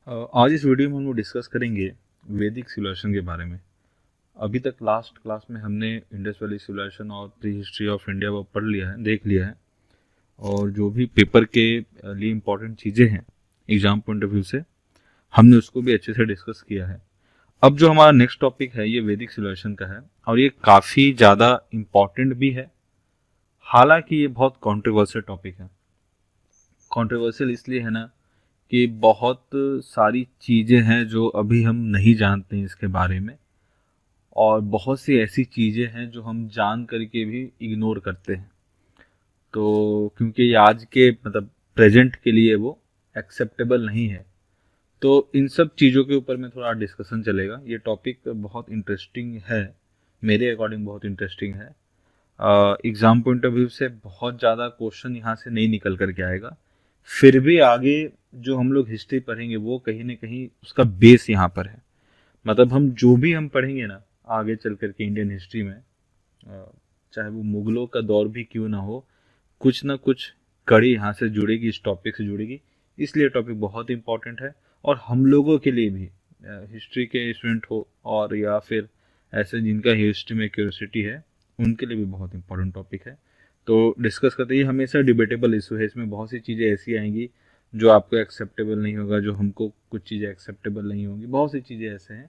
आज इस वीडियो में हम लोग डिस्कस करेंगे वैदिक सिविलाइजेशन के बारे में। अभी तक लास्ट क्लास में हमने इंडस वैली सिविलाइजेशन और प्री हिस्ट्री ऑफ इंडिया वो पढ़ लिया है, देख लिया है। और जो भी पेपर के लिए इम्पोर्टेंट चीज़ें हैं एग्जाम पॉइंट ऑफ व्यू से, हमने उसको भी अच्छे से डिस्कस किया है। अब जो हमारा नेक्स्ट टॉपिक है ये वैदिक सिविलाइजेशन का है, और ये काफ़ी ज़्यादा इम्पॉर्टेंट भी है। हालांकि ये बहुत कॉन्ट्रोवर्शियल टॉपिक है। कॉन्ट्रोवर्शियल इसलिए है ना कि बहुत सारी चीज़ें हैं जो अभी हम नहीं जानते हैं इसके बारे में, और बहुत सी ऐसी चीज़ें हैं जो हम जान करके भी इग्नोर करते हैं। तो क्योंकि ये आज के मतलब प्रेजेंट के लिए वो एक्सेप्टेबल नहीं है, तो इन सब चीज़ों के ऊपर में थोड़ा डिस्कशन चलेगा। ये टॉपिक बहुत इंटरेस्टिंग है, मेरे अकॉर्डिंग बहुत इंटरेस्टिंग है। एग्ज़ाम पॉइंट ऑफ व्यू से बहुत ज़्यादा क्वेश्चन यहाँ से नहीं निकल करके आएगा, फिर भी आगे जो हम लोग हिस्ट्री पढ़ेंगे वो कहीं ना कहीं उसका बेस यहाँ पर है। मतलब हम जो भी हम पढ़ेंगे ना आगे चल करके इंडियन हिस्ट्री में, चाहे वो मुगलों का दौर भी क्यों ना हो, कुछ ना कुछ कड़ी यहाँ से जुड़ेगी, इस टॉपिक से जुड़ेगी। इसलिए टॉपिक बहुत इंपॉर्टेंट है, और हम लोगों के लिए भी, हिस्ट्री के स्टूडेंट हो और या फिर ऐसे जिनका हिस्ट्री में क्यूरियोसिटी है, उनके लिए भी बहुत इंपॉर्टेंट टॉपिक है। तो डिस्कस करते ही हमेशा डिबेटेबल इशू है, इसमें बहुत सी चीज़ें ऐसी आएंगी जो आपको एक्सेप्टेबल नहीं होगा, जो हमको कुछ चीज़ें एक्सेप्टेबल नहीं होंगी, बहुत सी चीज़ें ऐसे हैं।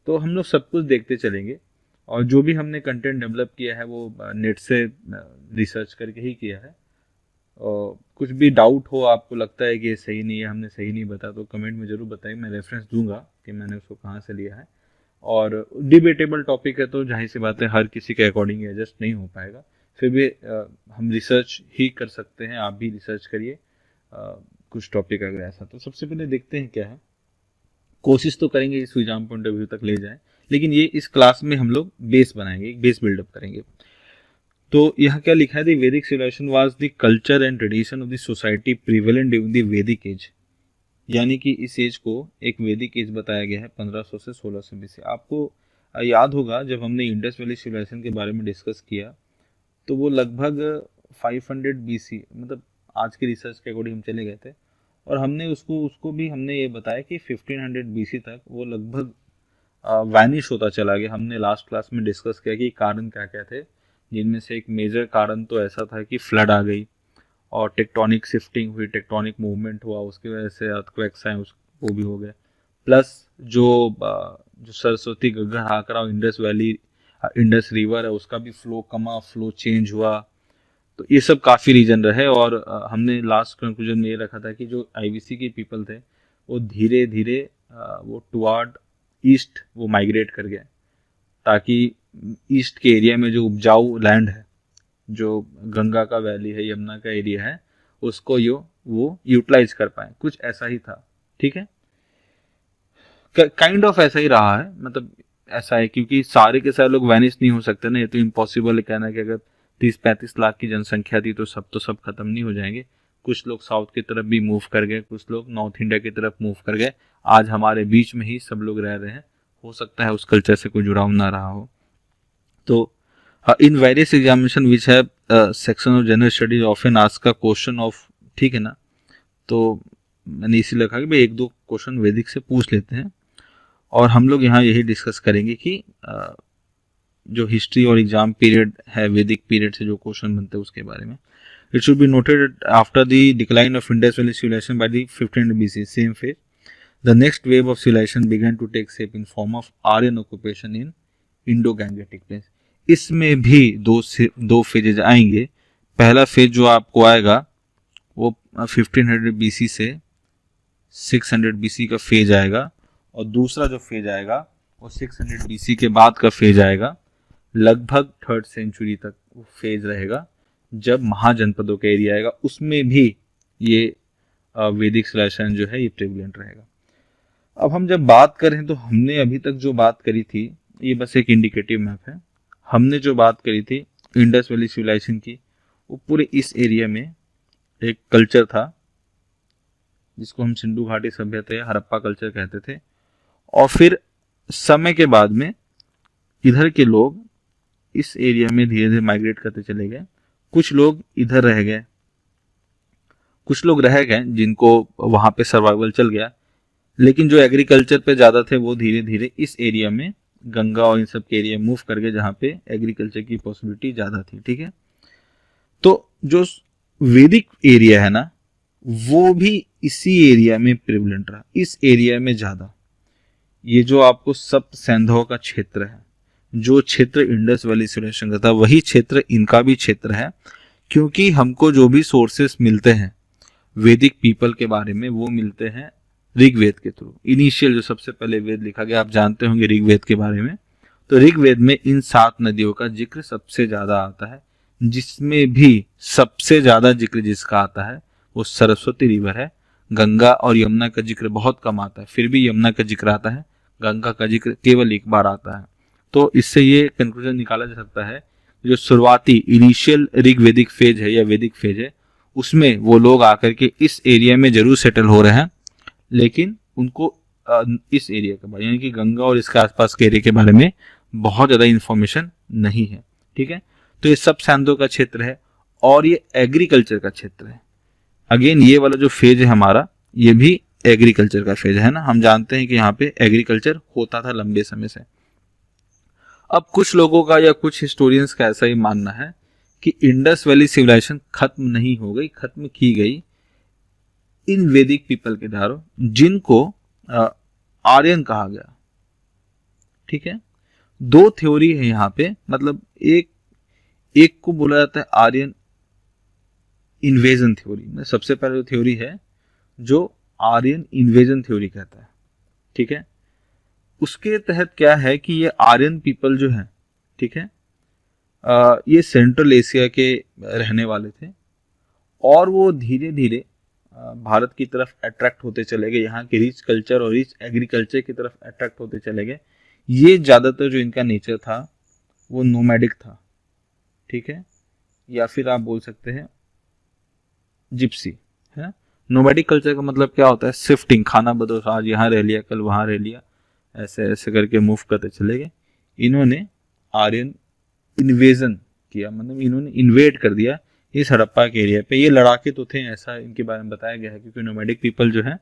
तो हम लोग सब कुछ देखते चलेंगे, और जो भी हमने कंटेंट डेवलप किया है वो नेट से रिसर्च करके ही किया है। और कुछ भी डाउट हो, आपको लगता है कि ये सही नहीं है, हमने सही नहीं बताया, तो कमेंट में ज़रूर बताइए, मैं रेफरेंस दूंगा कि मैंने उसको कहाँ से लिया है। और डिबेटेबल टॉपिक है तो जाहिर सी बात है हर किसी के अकॉर्डिंग एडजस्ट नहीं हो पाएगा, फिर भी हम रिसर्च ही कर सकते हैं। आप भी रिसर्च करिए कुछ टॉपिक अगर ऐसा। तो सबसे पहले देखते हैं क्या है, कोशिश तो करेंगे इस एग्जाम पॉइंट ऑफ व्यू तक ले जाएं, लेकिन ये इस क्लास में हम लोग बेस बनाएंगे, एक बेस बिल्डअप करेंगे। तो यहाँ क्या लिखा है, the Vedic civilisation was the culture and tradition of the society prevalent during the Vedic age. यानी कि इस एज को एक वैदिक एज बताया गया है 1500 से 1600 बीसी। आपको याद होगा जब हमने इंडस वैली सिविलाइजेशन के बारे में डिस्कस किया, तो वो लगभग 500 बीसी, मतलब आज के रिसर्च के अकॉर्डिंग हम चले गए थे, और हमने उसको उसको भी हमने ये बताया कि 1500 बीसी तक वो लगभग वैनिश होता चला गया। हमने लास्ट क्लास में डिस्कस किया कि कारण क्या क्या थे, जिनमें से एक मेजर कारण तो ऐसा था कि फ्लड आ गई और टेक्टोनिक शिफ्टिंग हुई, टेक्टोनिक मूवमेंट हुआ, उसकी वजह से अर्थक्वेक्स आए, उस वो भी हो गए। प्लस जो जो सरस्वती घग्गर हाकरा और इंडस वैली, इंडस रिवर है, उसका भी फ्लो कमा, फ्लो चेंज हुआ। तो ये सब काफ़ी रीजन रहे, और हमने लास्ट कंक्लूजन में ये रखा था कि जो आईवीसी के पीपल थे वो धीरे धीरे वो टुवार्ड ईस्ट वो माइग्रेट कर गए, ताकि ईस्ट के एरिया में जो उपजाऊ लैंड है, जो गंगा का वैली है, यमुना का एरिया है, उसको वो यूटिलाइज कर पाए। कुछ ऐसा ही था, ठीक है, काइंड ऑफ ऐसा ही रहा है। मतलब ऐसा है क्योंकि सारे के सारे लोग वैनिश नहीं हो सकते ना, ये तो इम्पॉसिबल है कहना कि अगर 30-35 लाख की जनसंख्या थी तो सब खत्म नहीं हो जाएंगे। कुछ लोग साउथ की तरफ भी मूव कर गए, कुछ लोग नॉर्थ इंडिया की तरफ मूव कर गए, आज हमारे बीच में ही सब लोग रह रहे हैं। हो सकता है उस कल्चर से कोई जुड़ाव ना रहा हो। तो in various examination which have section of general studies often ask का क्वेश्चन ऑफ, ठीक है ना, तो मैंने इसी लिखा कि भाई एक दो क्वेश्चन वैदिक से पूछ लेते हैं, और हम लोग यहाँ यही डिस्कस करेंगे कि जो हिस्ट्री और एग्जाम पीरियड है, वैदिक पीरियड से जो क्वेश्चन बनते हैं उसके बारे में। It should be noted after the decline of Indus Valley civilisation by the 1500 BC, same phase the next wave of civilisation began to take shape in form of Aryan occupation in Indo Gangetic plains. इसमें भी दो phases आएंगे। पहला phase जो आपको आएगा वो 1500 BC से 600 BC का फेज आएगा, और दूसरा जो फेज आएगा वो 600 BC के बाद का फेज आएगा, लगभग 3rd सेंचुरी तक वो फेज रहेगा, जब महाजनपदों का एरिया आएगा, उसमें भी ये वैदिक सिविलाइजेशन जो है ये प्रेवलेंट रहेगा। अब हम जब बात करें तो हमने अभी तक जो बात करी थी, ये बस एक इंडिकेटिव मैप है। हमने जो बात करी थी इंडस वैली सिविलाइजेशन की, वो पूरे इस एरिया में एक कल्चर था जिसको हम सिंधु घाटी सभ्यता या हड़प्पा कल्चर कहते थे। और फिर समय के बाद में इधर के लोग इस एरिया में धीरे धीरे माइग्रेट करते चले गए। कुछ लोग इधर रह गए, कुछ लोग रह गए जिनको वहां पे सर्वाइवल चल गया, लेकिन जो एग्रीकल्चर पे ज़्यादा थे वो धीरे धीरे इस एरिया में गंगा और इन सब के एरिया मूव करके जहाँ पे एग्रीकल्चर की पॉसिबिलिटी ज़्यादा थी। ठीक है, तो जो वैदिक एरिया है ना वो भी इसी एरिया में प्रिवलेंट रहा, इस एरिया में ज़्यादा। ये जो आपको सप्त सैंधव का क्षेत्र है, जो क्षेत्र इंडस वैली सिविलाइजेशन का था वही क्षेत्र इनका भी क्षेत्र है, क्योंकि हमको जो भी सोर्सेस मिलते हैं वैदिक पीपल के बारे में वो मिलते हैं ऋग्वेद के थ्रू। इनिशियल जो सबसे पहले वेद लिखा गया, आप जानते होंगे ऋग्वेद के बारे में, तो ऋग्वेद में इन 7 नदियों का जिक्र सबसे ज्यादा आता है, जिसमें भी सबसे ज्यादा जिक्र जिसका आता है वो सरस्वती रिवर है। गंगा और यमुना का जिक्र बहुत कम आता है, फिर भी यमुना का जिक्र आता है, गंगा का जिक्र केवल एक बार आता है। तो इससे ये कंक्लूजन निकाला जा सकता है जो शुरुआती इनिशियल ऋग्वेदिक फेज है या वैदिक फेज है उसमें वो लोग आकर के इस एरिया में जरूर सेटल हो रहे हैं, लेकिन उनको इस एरिया के बारे यानी कि गंगा और इसके आसपास के एरिया के बारे में बहुत ज़्यादा इन्फॉर्मेशन नहीं है। ठीक है, तो ये सब सैंधव का क्षेत्र है और ये एग्रीकल्चर का क्षेत्र है। अगेन ये वाला जो फेज है हमारा ये भी एग्रीकल्चर का फेज है ना, हम जानते हैं कि यहाँ पे एग्रीकल्चर होता था लंबे समय से। अब कुछ लोगों का या कुछ हिस्टोरियंस का ऐसा ही मानना है कि इंडस वैली सिविलाइजेशन खत्म नहीं हो गई, खत्म की गई इन वैदिक पीपल के द्वारा जिनको आर्यन कहा गया। ठीक है, 2 थ्योरी है यहाँ पे, मतलब एक को बोला जाता है आर्यन इन्वेजन थ्योरी में। सबसे पहले जो थ्योरी है जो आर्यन इन्वेजन थ्योरी कहता है। ठीक है, उसके तहत क्या है कि ये आर्यन पीपल जो है, ठीक है, ये सेंट्रल एशिया के रहने वाले थे और वो धीरे धीरे भारत की तरफ अट्रैक्ट होते चले गए, यहाँ के रिच कल्चर और रिच एग्रीकल्चर की तरफ अट्रैक्ट होते चले गए। ये ज़्यादातर जो इनका नेचर था वो नोमैडिक था। ठीक है, या फिर आप बोल सकते हैं जिप्सी है। नोमैडिक कल्चर का मतलब क्या होता है, शिफ्टिंग, खाना बदोश, आज यहाँ रह लिया कल वहाँ रह लिया, ऐसे ऐसे करके मूव करते चले गए। इन्होंने आर्यन इन्वेजन किया, मतलब इन्होंने इन्वेड कर दिया इस हड़प्पा के एरिया पे। ये लड़ाके तो थे, ऐसा इनके बारे में बताया गया है, क्योंकि नोमैडिक पीपल जो है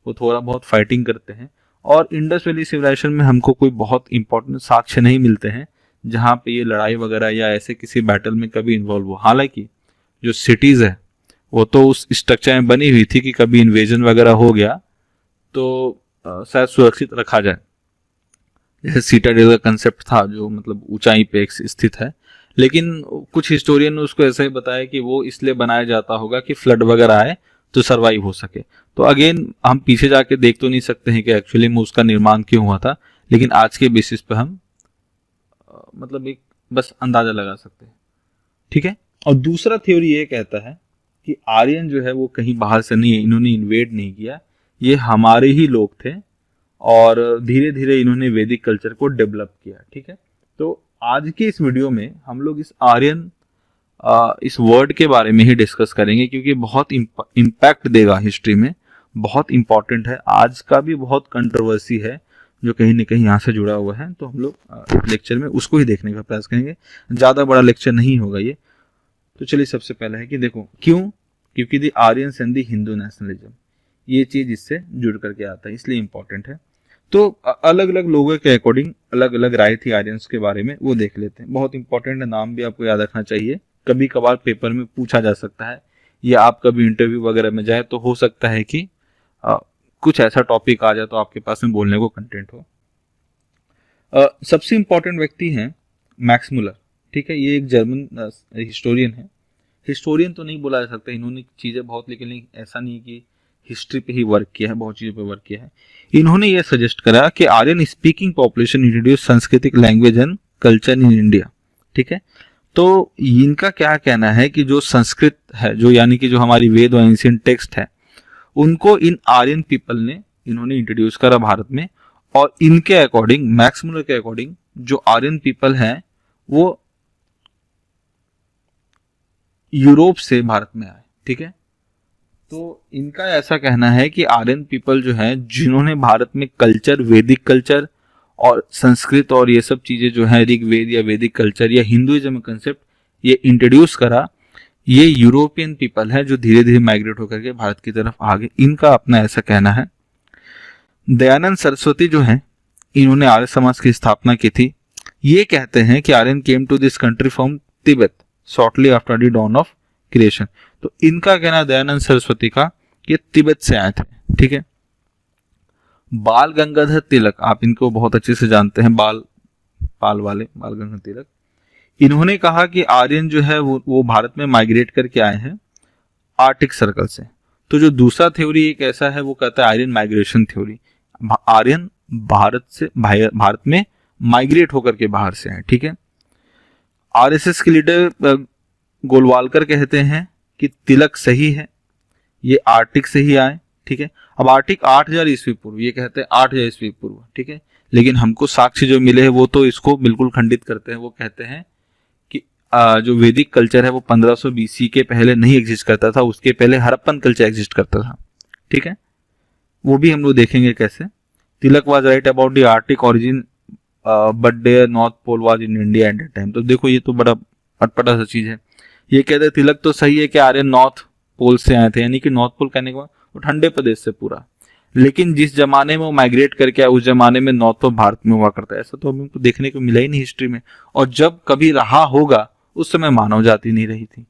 वो थोड़ा बहुत फाइटिंग करते हैं। और इंडस वैली सिविलाइजेशन में हमको कोई बहुत इंपॉर्टेंट साक्ष्य नहीं मिलते हैं जहाँ पे ये लड़ाई वगैरह या ऐसे किसी बैटल में कभी इन्वॉल्व हो। हालांकि जो सिटीज़ है वो तो उस स्ट्रक्चर में बनी हुई थी कि कभी इन्वेजन वगैरह हो गया तो शायद सुरक्षित रखा जाए। जैसे सीटाडेल का कंसेप्ट था जो मतलब ऊंचाई पे स्थित है, लेकिन कुछ हिस्टोरियन ने उसको ऐसा ही बताया कि वो इसलिए बनाया जाता होगा कि फ्लड वगैरह आए तो सरवाइव हो सके। तो अगेन हम पीछे जाके देख तो नहीं सकते हैं कि एक्चुअली में उसका निर्माण क्यों हुआ था, लेकिन आज के बेसिस पे हम मतलब एक बस अंदाजा लगा सकते हैं। ठीक है, और दूसरा थ्योरी ये कहता है कि आर्यन जो है वो कहीं बाहर से नहीं है, इन्होंने इन्वेड नहीं किया, ये हमारे ही लोग थे और धीरे धीरे इन्होंने वैदिक कल्चर को डेवलप किया। ठीक है, तो आज के इस वीडियो में हम लोग इस आर्यन इस वर्ड के बारे में ही डिस्कस करेंगे, क्योंकि बहुत इम्पैक्ट देगा हिस्ट्री में, बहुत इंपॉर्टेंट है। आज का भी बहुत कंट्रोवर्सी है जो कहीं ना कहीं यहाँ से जुड़ा हुआ है, तो हम लोग इस लेक्चर में उसको ही देखने का प्रयास करेंगे। ज़्यादा बड़ा लेक्चर नहीं होगा ये। तो चलिए सबसे पहले है कि देखो क्यों, क्योंकि the Aryans and the Hindu nationalism, ये चीज़ इससे जुड़ करके आता है, इसलिए इम्पोर्टेंट है। तो अलग अलग लोगों के अकॉर्डिंग अलग अलग राय थी आर्यंस के बारे में, वो देख लेते हैं। बहुत इंपॉर्टेंट है, नाम भी आपको याद रखना चाहिए, कभी कभार पेपर में पूछा जा सकता है या आप कभी इंटरव्यू वगैरह में जाए तो हो सकता है कि कुछ ऐसा टॉपिक आ जाए तो आपके पास में बोलने को कंटेंट हो। सबसे इंपॉर्टेंट व्यक्ति हैं मैक्स मुलर। ठीक है, ये एक जर्मन हिस्टोरियन है। हिस्टोरियन तो नहीं बोला जा सकता, इन्होंने चीज़ें बहुत, लेकिन ऐसा नहीं कि हिस्ट्री पे ही वर्क किया है, बहुत चीज़ों पे वर्क किया है। इन्होंने ये सजेस्ट करा कि आर्यन स्पीकिंग पॉपुलेशन इंट्रोड्यूस सांस्कृतिक language and culture in India. ठीक है, तो इनका क्या कहना है कि जो संस्कृत है, जो यानी कि जो हमारी वेद और एंशिएंट टेक्स्ट है, उनको इन आर्यन पीपल ने इन्होंने इंट्रोड्यूस करा भारत में। और इनके अकॉर्डिंग, मैक्स मुलर के अकॉर्डिंग, जो आर्यन पीपल हैं वो यूरोप से भारत में आए। ठीक है, तो इनका ऐसा कहना है कि आर्यन पीपल जो है, जिन्होंने भारत में कल्चर, वैदिक कल्चर और संस्कृत और ये सब चीजें जो है ऋग्वेद या वैदिक कल्चर या हिंदुइज्म कंसेप्ट ये इंट्रोड्यूस करा, ये यूरोपियन पीपल है जो धीरे धीरे माइग्रेट होकर के भारत की तरफ आ गए। इनका अपना ऐसा कहना है। दयानंद सरस्वती जो हैं, इन्होंने आर्य समाज की स्थापना की थी। ये कहते हैं कि Aryan came to this country from Tibet shortly after the dawn of creation. तो इनका कहना, दयानंद सरस्वती का, ये तिब्बत से आए थे। ठीक है। बाल गंगाधर तिलक, आप इनको बहुत अच्छे से जानते हैं, पाल वाले बाल गंगाधर तिलक, इन्होंने कहा कि आर्यन जो है वो भारत में माइग्रेट करके आए हैं आर्टिक सर्कल से। तो जो दूसरा थ्योरी एक ऐसा है, वो कहता है आर्यन माइग्रेशन थ्योरी, आर्यन भारत में माइग्रेट होकर के बाहर से आए। ठीक है। आरएसएस के लीडर गोलवालकर कहते हैं कि तिलक सही है, ये आर्टिक से ही आए। ठीक है। अब आर्टिक 8000 ईस्वी पूर्व, ये कहते हैं 8000 ईस्वी पूर्व। ठीक है। लेकिन हमको साक्ष्य जो मिले हैं वो तो इसको बिल्कुल खंडित करते हैं। वो कहते हैं कि जो वैदिक कल्चर है वो 1500 बीसी के पहले नहीं एग्जिस्ट करता था, उसके पहले हड़प्पन कल्चर एग्जिस्ट करता था। ठीक है। वो भी हम लोग देखेंगे कैसे। Tilak was right about the arctic origin but their north pole was in India at that time. तो देखो ये तो बड़ा अटपटा सा चीज है। ये कहते हैं तिलक तो सही है कि आर्यन नॉर्थ पोल से आए थे, यानी कि नॉर्थ पोल कहने के बाद वो ठंडे प्रदेश से पूरा, लेकिन जिस जमाने में वो माइग्रेट करके आया उस जमाने में नॉर्थ पोल भारत में हुआ करता है। ऐसा तो हमको देखने को मिला ही नहीं हिस्ट्री में, और जब कभी रहा होगा उस समय मानव जाति नहीं रही थी।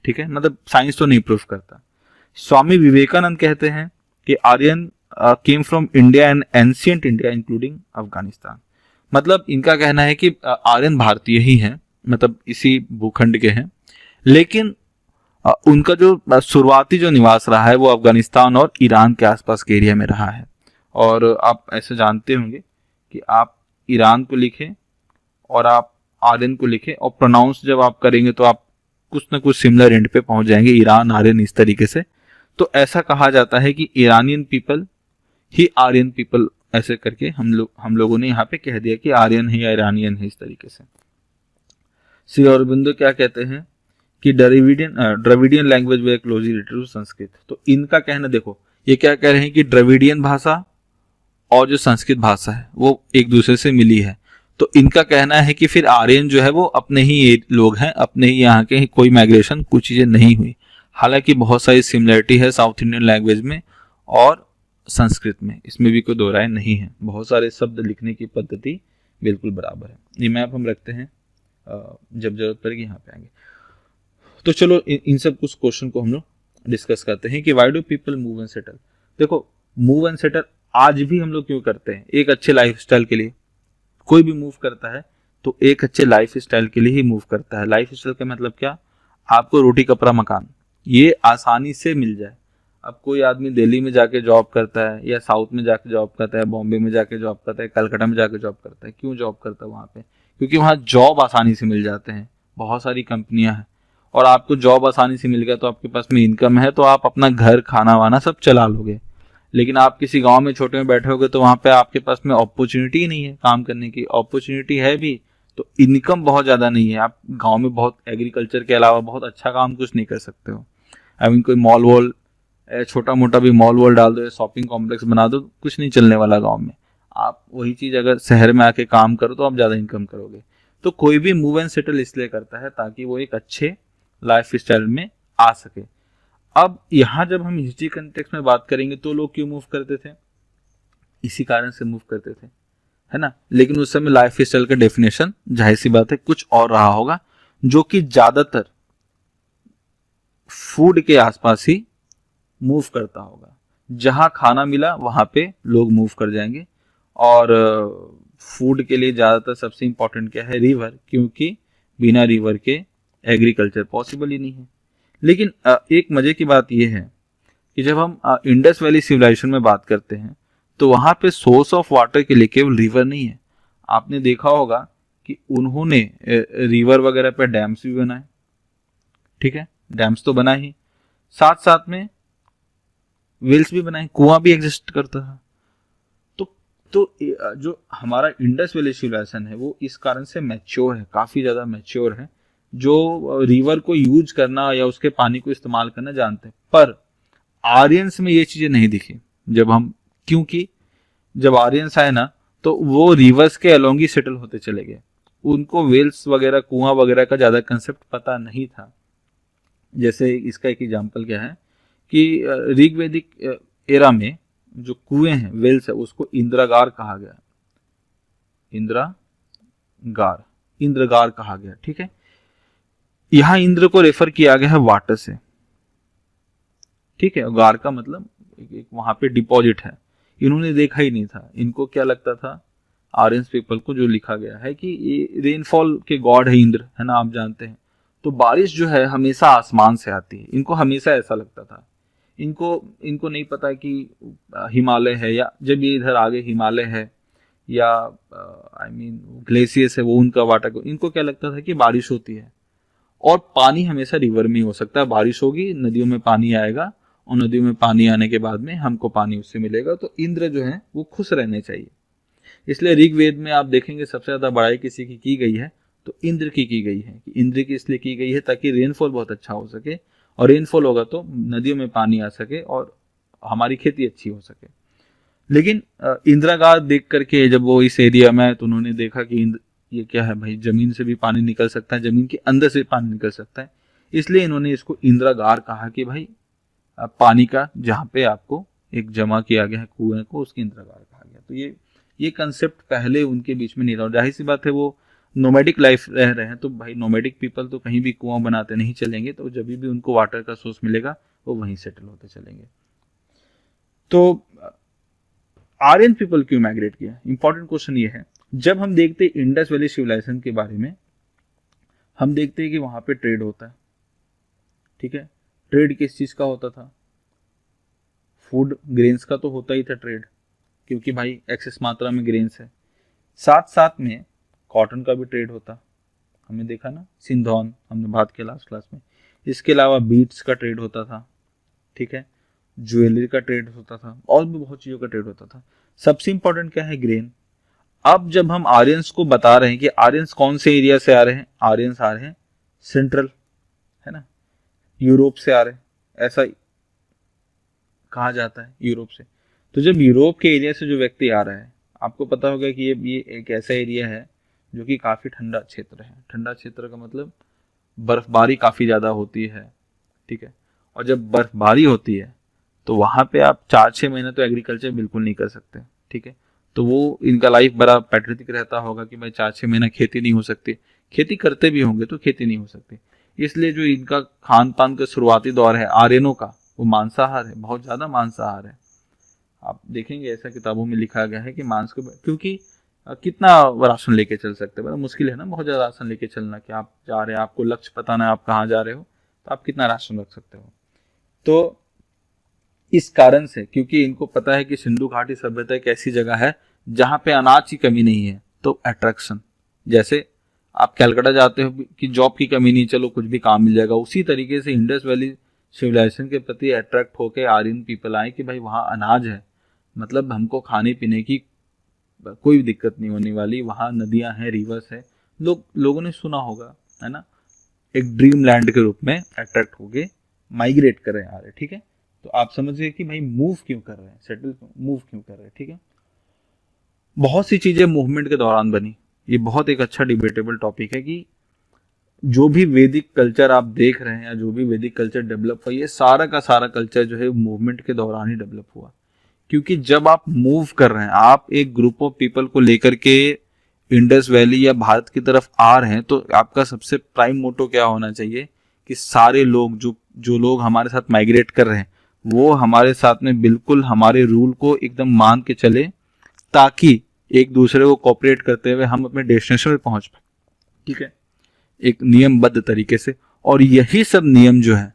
ठीक है। मतलब साइंस तो नहीं प्रूफ करता। स्वामी विवेकानंद कहते हैं कि Aryan came from India and ancient India including Afghanistan. मतलब इनका कहना है कि आर्यन भारतीय ही हैं, मतलब इसी भूखंड के हैं, लेकिन उनका जो शुरुआती जो निवास रहा है वो अफगानिस्तान और ईरान के आसपास के एरिया में रहा है। और आप ऐसे जानते होंगे कि आप ईरान को लिखें और आप आर्यन को लिखें, और प्रोनाउंस जब आप करेंगे तो आप कुछ ना कुछ सिमिलर एंड पे पहुंच जाएंगे, ईरान आर्यन इस तरीके से। तो ऐसा कहा जाता है कि ईरानियन पीपल ही आर्यन पीपल, ऐसे करके हम लोगों ने यहाँ पे कह दिया कि आर्यन है या ईरानियन है, इस तरीके से। श्री अरबिंदो क्या कहते हैं कि Dravidian language were closely related to Sanskrit. तो इनका कहना देखो, ये क्या कह रहे हैं कि द्रविडियन भाषा और जो संस्कृत भाषा है वो एक दूसरे से मिली है। तो इनका कहना है कि फिर आर्यन जो है वो अपने ही लोग हैं, अपने ही यहाँ के, कोई माइग्रेशन, कुछ चीजें नहीं हुई। हालांकि बहुत सारी सिमिलरिटी है साउथ इंडियन लैंग्वेज में और संस्कृत में, इसमें भी कोई दो राय नहीं है। बहुत सारे शब्द लिखने की पद्धति बिल्कुल बराबर है। ये मैप हम रखते हैं, जब जरूरत पड़ेगी यहाँ पे आएंगे। तो चलो इन सब कुछ क्वेश्चन को हम लोग डिस्कस करते हैं कि why do people move and settle. देखो, मूव एंड सेटल आज भी हम लोग क्यों करते हैं? एक अच्छे लाइफस्टाइल के लिए। कोई भी मूव करता है तो एक अच्छे लाइफ स्टाइल के लिए ही मूव करता है। लाइफ स्टाइल का मतलब क्या? आपको रोटी कपड़ा मकान ये आसानी से मिल जाए। अब कोई आदमी दिल्ली में जाके जॉब करता है, या साउथ में जाके जॉब करता है, बॉम्बे में जाके जॉब करता है, कलकत्ता में जाके जॉब करता है। क्यों जॉब करता है वहाँ पे? क्योंकि वहाँ जॉब आसानी से मिल जाते हैं, बहुत सारी कंपनियां हैं, और आपको जॉब आसानी से मिल गया तो आपके पास में इनकम है, तो आप अपना घर, खाना वाना सब चला लोगे। लेकिन आप किसी गांव में छोटे में बैठे होगे तो वहाँ पे आपके पास में अपॉर्चुनिटी ही नहीं है काम करने की। अपॉर्चुनिटी है भी तो इनकम बहुत ज़्यादा नहीं है। आप गांव में बहुत एग्रीकल्चर के अलावा बहुत अच्छा काम कुछ नहीं कर सकते हो। आई मीन कोई मॉल वॉल, छोटा मोटा भी मॉल वॉल डाल दो, शॉपिंग कॉम्प्लेक्स बना दो, कुछ नहीं चलने वाला गाँव में। आप वही चीज़ अगर शहर में आके काम करो तो आप ज़्यादा इनकम करोगे। तो कोई भी मूव एंड सेटल इसलिए करता है ताकि वो एक अच्छे लाइफ स्टाइल में आ सके। अब यहाँ जब हम हिस्ट्री कंटेक्स्ट में बात करेंगे तो लोग क्यों मूव करते थे? इसी कारण से मूव करते थे, है ना। लेकिन उस समय लाइफ स्टाइल का डेफिनेशन जाहिर सी बात है कुछ और रहा होगा, जो कि ज्यादातर फूड के आसपास ही मूव करता होगा। जहां खाना मिला वहां पे लोग मूव कर जाएंगे। और फूड के लिए ज्यादातर सबसे इंपॉर्टेंट क्या है? रिवर, क्योंकि बिना रिवर के एग्रीकल्चर पॉसिबल ही नहीं है। लेकिन एक मजे की बात यह है कि जब हम इंडस वैली सिविलाइजेशन में बात करते हैं तो वहां पे सोर्स ऑफ वाटर के लिए केवल रिवर नहीं है। आपने देखा होगा कि उन्होंने रिवर वगैरह पे डैम्स भी बनाए। ठीक है, डैम्स तो बना ही, साथ साथ में वेल्स भी बनाए, कुआं भी एग्जिस्ट करता था। तो जो हमारा इंडस वैली सिविलाइजेशन है वो इस कारण से मैच्योर है, काफी ज्यादा मैच्योर है, जो रिवर को यूज करना या उसके पानी को इस्तेमाल करना जानते हैं। पर आर्यंस में ये चीजें नहीं दिखी क्योंकि जब आर्यंस आए ना तो वो रिवर्स के अलोंग ही सेटल होते चले गए। उनको वेल्स वगैरह, कुआं वगैरह का ज्यादा कंसेप्ट पता नहीं था। जैसे इसका एक एग्जांपल क्या है कि ऋग्वैदिक एरा में जो कुएं हैं, वेल्स है, उसको इंद्रागार कहा गया, इंद्रगार कहा गया। ठीक है, यहां इंद्र को रेफर किया गया है वाटर से। ठीक है, गार का मतलब एक वहां पे डिपॉजिट है। इन्होंने देखा ही नहीं था, इनको क्या लगता था, आर्यंस पीपल को जो लिखा गया है कि ये रेनफॉल के गॉड है इंद्र, है ना, आप जानते हैं। तो बारिश जो है हमेशा आसमान से आती है, इनको हमेशा ऐसा लगता था। इनको इनको नहीं पता कि हिमालय है, या जब ये इधर आगे हिमालय है या ग्लेशियर्स है, वो उनका वाटर को, इनको क्या लगता था कि बारिश होती है और पानी हमेशा रिवर में ही हो सकता है। बारिश होगी, नदियों में पानी आएगा और नदियों में पानी आने के बाद में हमको पानी उससे मिलेगा। तो इंद्र जो है वो खुश रहने चाहिए। इसलिए ऋग्वेद में आप देखेंगे सबसे ज्यादा बड़ाई किसी की गई है, तो इंद्र की गई है। कि इंद्र की इसलिए की गई है ताकि रेनफॉल बहुत अच्छा हो सके, और रेनफॉल होगा तो नदियों में पानी आ सके और हमारी खेती अच्छी हो सके। लेकिन इंदिरा देख करके जब वो इस एरिया में, तो उन्होंने देखा कि ये क्या है भाई, जमीन से भी पानी निकल सकता है, जमीन के अंदर से पानी निकल सकता है। इसलिए इन्होंने इसको इंदिरागार कहा कि भाई पानी का जहाँ पे आपको एक जमा किया गया है कुएं को, उसकी इंदिरागार कहा गया। तो ये कंसेप्ट पहले उनके बीच में नहीं था। जाहिर सी बात है वो नोमैडिक लाइफ रह रहे हैं, तो भाई नोमैडिक पीपल तो कहीं भी कुआं बनाते नहीं चलेंगे, तो जब भी उनको वाटर का सोर्स मिलेगा वो वहीं सेटल होते चलेंगे। तो आर्यन पीपल क्यों माइग्रेट किया, इंपॉर्टेंट क्वेश्चन ये है। जब हम देखते हैं इंडस वैली सिविलाइजेशन के बारे में, हम देखते हैं कि वहां पे ट्रेड होता है। ठीक है, ट्रेड किस चीज का होता था, फूड ग्रेन्स का तो होता ही था ट्रेड, क्योंकि भाई एक्सेस मात्रा में ग्रेन्स है। साथ साथ में कॉटन का भी ट्रेड होता, हमने देखा ना, सिंधौन हमने बात किया लास्ट क्लास में। इसके अलावा बीट्स का ट्रेड होता था। ठीक है, ज्वेलरी का ट्रेड होता था, और भी बहुत चीजों का ट्रेड होता था। सबसे इंपॉर्टेंट क्या है, ग्रेन। अब जब हम आर्यंस को बता रहे हैं कि आर्यंस कौन से एरिया से आ रहे हैं, आर्यंस आ रहे हैं सेंट्रल, है ना, यूरोप से आ रहे हैं, ऐसा कहा जाता है, यूरोप से। तो जब यूरोप के एरिया से जो व्यक्ति आ रहा है, आपको पता होगा कि ये एक ऐसा एरिया है जो कि काफी ठंडा क्षेत्र है। ठंडा क्षेत्र का मतलब बर्फबारी काफी ज्यादा होती है। ठीक है, और जब बर्फबारी होती है तो वहां पे आप 4-6 महीने तो एग्रीकल्चर बिल्कुल नहीं कर सकते। ठीक है, तो वो इनका लाइफ बड़ा पैट्रियटिक रहता होगा कि भाई 4-6 महीना खेती नहीं हो सकती, खेती करते भी होंगे तो खेती नहीं हो सकती। इसलिए जो इनका खान पान का शुरुआती दौर है आर्यनों का, वो मांसाहार है, बहुत ज्यादा मांसाहार है। आप देखेंगे ऐसा किताबों में लिखा गया है कि मांस को, क्योंकि कितना राशन लेके चल सकते हैं, बड़ा मुश्किल है ना बहुत ज्यादा राशन लेके चलना, कि आप जा रहे हैं, आपको लक्ष्य पता ना आप कहाँ जा रहे हो, तो आप कितना राशन रख सकते हो। तो इस कारण से, क्योंकि इनको पता है कि सिंधु घाटी सभ्यता एक ऐसी जगह है जहां पे अनाज की कमी नहीं है, तो अट्रैक्शन, जैसे आप कलकत्ता जाते हो कि जॉब की कमी नहीं, चलो कुछ भी काम मिल जाएगा, उसी तरीके से इंडस वैली सिविलाइजेशन के प्रति अट्रैक्ट होकर आर्यन पीपल आए कि भाई वहाँ अनाज है, मतलब हमको खाने पीने की कोई दिक्कत नहीं होने वाली, वहाँ नदियां हैं, रिवर्स है। लोगों ने सुना होगा, है ना, एक ड्रीम लैंड के रूप में अट्रैक्ट होके माइग्रेट कर रहे हैं आ रहे। ठीक है, तो आप समझिए कि भाई मूव क्यों कर रहे हैं, सेटल मूव क्यों कर रहे हैं। ठीक है, बहुत सी चीजें मूवमेंट के दौरान बनी। ये बहुत एक अच्छा डिबेटेबल टॉपिक है कि जो भी वैदिक कल्चर आप देख रहे हैं या जो भी वैदिक कल्चर डेवलप हुआ, ये सारा का सारा कल्चर जो है मूवमेंट के दौरान ही डेवलप हुआ। क्योंकि जब आप मूव कर रहे हैं, आप एक ग्रुप ऑफ पीपल को लेकर के इंडस वैली या भारत की तरफ आ रहे हैं, तो आपका सबसे प्राइम मोटो क्या होना चाहिए कि सारे लोग जो लोग हमारे साथ माइग्रेट कर रहे हैं, वो हमारे साथ में बिल्कुल हमारे रूल को एकदम मान के चले, ताकि एक दूसरे को कोऑपरेट करते हुए हम अपने डेस्टिनेशन पे पहुंच पाए। ठीक है, एक नियमबद्ध तरीके से। और यही सब नियम जो है,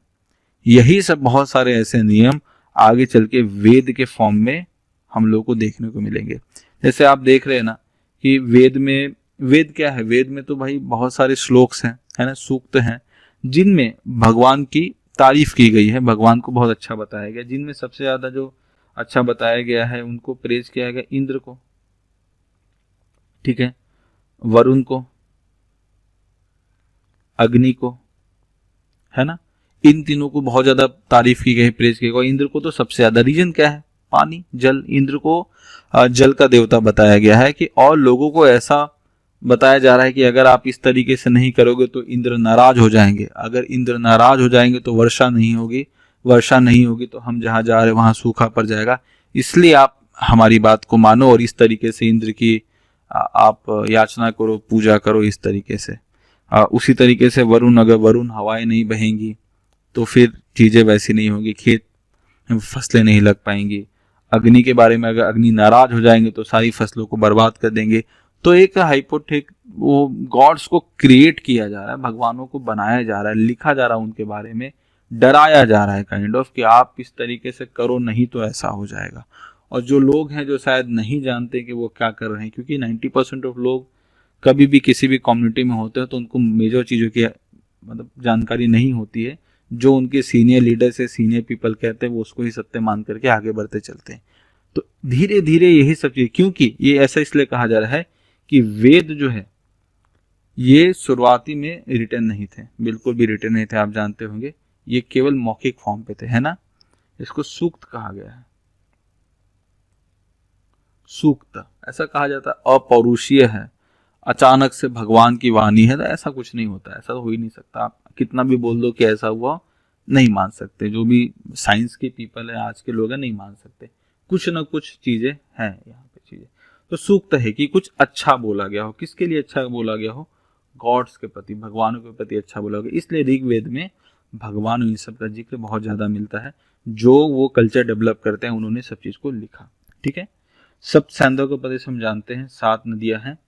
यही सब बहुत सारे ऐसे नियम आगे चल के वेद के फॉर्म में हम लोग को देखने को मिलेंगे। जैसे आप देख रहे हैं ना कि वेद क्या है, वेद में तो भाई बहुत सारे श्लोक्स हैं, है ना, सूक्त हैं, जिनमें भगवान की तारीफ की गई है, भगवान को बहुत अच्छा बताया गया। जिनमें सबसे ज्यादा जो अच्छा बताया गया है, उनको प्रेज किया गया इंद्र को, ठीक है, वरुण को, अग्नि को, है ना, इन तीनों को बहुत ज्यादा तारीफ की गई, प्रेज किया गया। इंद्र को तो सबसे ज्यादा, रीजन क्या है, पानी, जल। इंद्र को जल का देवता बताया गया है कि, और लोगों को ऐसा बताया जा रहा है कि अगर आप इस तरीके से नहीं करोगे तो इंद्र नाराज हो जाएंगे। अगर इंद्र नाराज हो जाएंगे तो वर्षा नहीं होगी, वर्षा नहीं होगी तो हम जहां जा रहे हैं वहां सूखा पड़ जाएगा। इसलिए आप हमारी बात को मानो और इस तरीके से इंद्र की आप याचना करो, पूजा करो इस तरीके से। उसी तरीके से वरुण, अगर वरुण हवाएं नहीं बहेंगी तो फिर चीज़ें वैसी नहीं होगी, खेत फसलें नहीं लग पाएंगी। अग्नि के बारे में, अगर अग्नि नाराज हो जाएंगे तो सारी फसलों को बर्बाद कर देंगे। तो एक हाइपोथेटिक वो गॉड्स को क्रिएट किया जा रहा है, भगवानों को बनाया जा रहा है, लिखा जा रहा है उनके बारे में, डराया जा रहा है काइंड ऑफ कि आप इस तरीके से करो नहीं तो ऐसा हो जाएगा। और जो लोग हैं जो शायद नहीं जानते कि वो क्या कर रहे हैं, क्योंकि 90% ऑफ लोग कभी भी किसी भी कम्युनिटी में होते हैं तो उनको मेजर चीज़ों की मतलब जानकारी नहीं होती है। जो उनके सीनियर लीडर से सीनियर पीपल कहते हैं वो उसको ही सत्य मान करके आगे बढ़ते चलते हैं। तो धीरे धीरे यही सब चीज़, क्योंकि ये ऐसा इसलिए कहा जा रहा है कि वेद जो है ये शुरुआती में रिटर्न नहीं थे, बिल्कुल भी रिटर्न नहीं थे, आप जानते होंगे, ये केवल मौखिक फॉर्म पे थे, है ना। इसको सूक्त कहा गया है, सूक्त ऐसा कहा जाता है, अपौरुषीय है, अचानक से भगवान की वाणी है, तो ऐसा कुछ नहीं होता, ऐसा तो हो ही नहीं सकता। आप कितना भी बोल दो कि ऐसा हुआ, नहीं मान सकते। जो भी साइंस के पीपल है, आज के लोग हैं, नहीं मान सकते। कुछ ना कुछ चीजें हैं यहाँ पे चीजें। तो सूक्त है कि कुछ अच्छा बोला गया हो, किसके लिए अच्छा बोला गया हो, गॉड्स के प्रति, भगवानों के प्रति अच्छा बोला गया। इसलिए ऋग्वेद में भगवान इन सब का जिक्र बहुत ज्यादा मिलता है। जो वो कल्चर डेवलप करते हैं उन्होंने सब चीज को लिखा, ठीक है। सप्त सैंधव का प्रदेश हम जानते हैं, 7 नदियां हैं।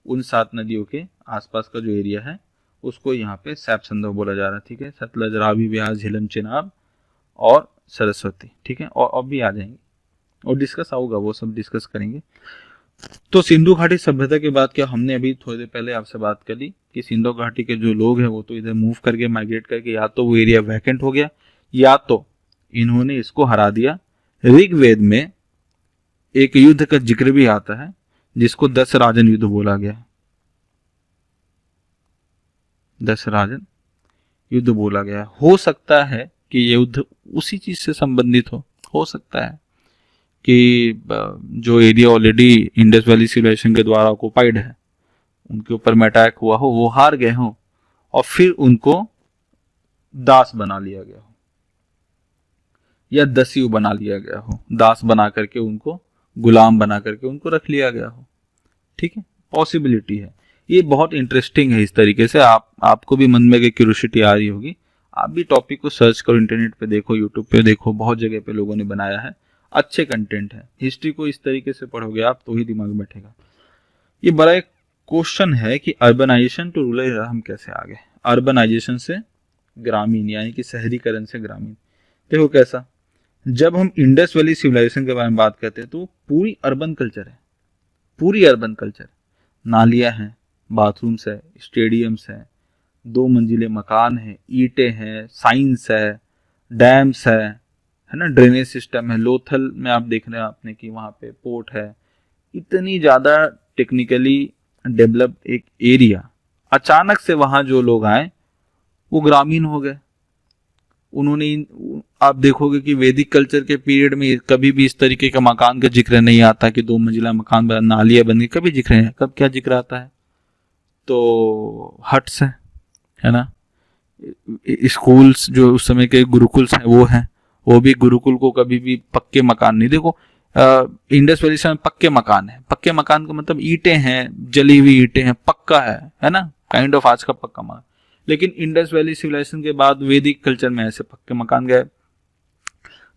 उन 7 नदियों के आसपास का जो एरिया है उसको यहाँ पे सैप संधव बोला जा रहा है, ठीक है। सतलज, रावी, ब्यास, झेलम, चेनाब और सरस्वती, ठीक है। और अब भी आ जाएंगे और डिस्कस होगा, वो सब डिस्कस करेंगे। तो सिंधु घाटी सभ्यता के बाद क्या, हमने अभी थोड़ी देर पहले आपसे बात कर ली कि सिंधु घाटी के जो लोग हैं वो तो इधर मूव करके, माइग्रेट करके, या तो वो एरिया वैकेंट हो गया या तो इन्होंने इसको हरा दिया। ऋग्वेद में एक युद्ध का जिक्र भी आता है जिसको 10 राजन युद्ध बोला गया, 10 राजन युद्ध बोला गया। हो सकता है कि ये युद्ध उसी चीज से संबंधित हो सकता है कि जो area already Indus Valley civilisation के द्वारा ऑक्युपाइड है उनके ऊपर में अटैक हुआ हो, वो हार गए हो और फिर उनको दास बना लिया गया हो या दस्यु बना लिया गया हो, दास बना करके उनको, गुलाम बना करके उनको रख लिया गया हो, ठीक है। पॉसिबिलिटी है, ये बहुत इंटरेस्टिंग है। इस तरीके से आपको भी मन में क्यूरियोसिटी आ रही होगी, आप भी टॉपिक को सर्च करो, इंटरनेट पे देखो, यूट्यूब पे देखो, बहुत जगह पे लोगों ने बनाया है, अच्छे कंटेंट है। हिस्ट्री को इस तरीके से पढ़ोगे आप तो ही दिमाग में बैठेगा। ये बड़ा एक क्वेश्चन है कि अर्बनाइजेशन टू रूरल एरिया हम कैसे आ गए, अर्बनाइजेशन से ग्रामीण, यानी कि शहरीकरण से ग्रामीण। देखो कैसा, जब हम इंडस वैली सिविलाइजेशन के बारे में बात करते हैं तो पूरी अर्बन कल्चर है, पूरी अर्बन कल्चर, नालियां हैं, बाथरूम्स है, स्टेडियम्स है, 2 मंजिले मकान है, ईंटें हैं, साइंस है, डैम्स है ना, ड्रेनेज सिस्टम है। लोथल में आप देख रहे हैं आपने कि वहाँ पे पोर्ट है। इतनी ज़्यादा टेक्निकली डेवलप्ड एक एरिया, अचानक से वहाँ जो लोग आए वो ग्रामीण हो गए। उन्होंने, आप देखोगे कि वैदिक कल्चर के पीरियड में कभी भी इस तरीके का मकान का जिक्र नहीं आता कि 2 मंजिला मकान बना, नालियां बनी, कभी जिक्र नहीं। कब क्या जिक्र आता है, तो हट्स है ना, स्कूल्स जो उस समय के गुरुकुल्स हैं वो हैं, वो भी गुरुकुल को कभी भी पक्के मकान नहीं। देखो इंडस वैली में पक्के मकान है, पक्के मकान का मतलब ईंटें हैं, जली हुई ईंटें हैं, पक्का है ना, काइंड ऑफ आज का पक्का मकान। लेकिन इंडस वैली सिविलाइजेशन के बाद वैदिक कल्चर में ऐसे पक्के मकान गए।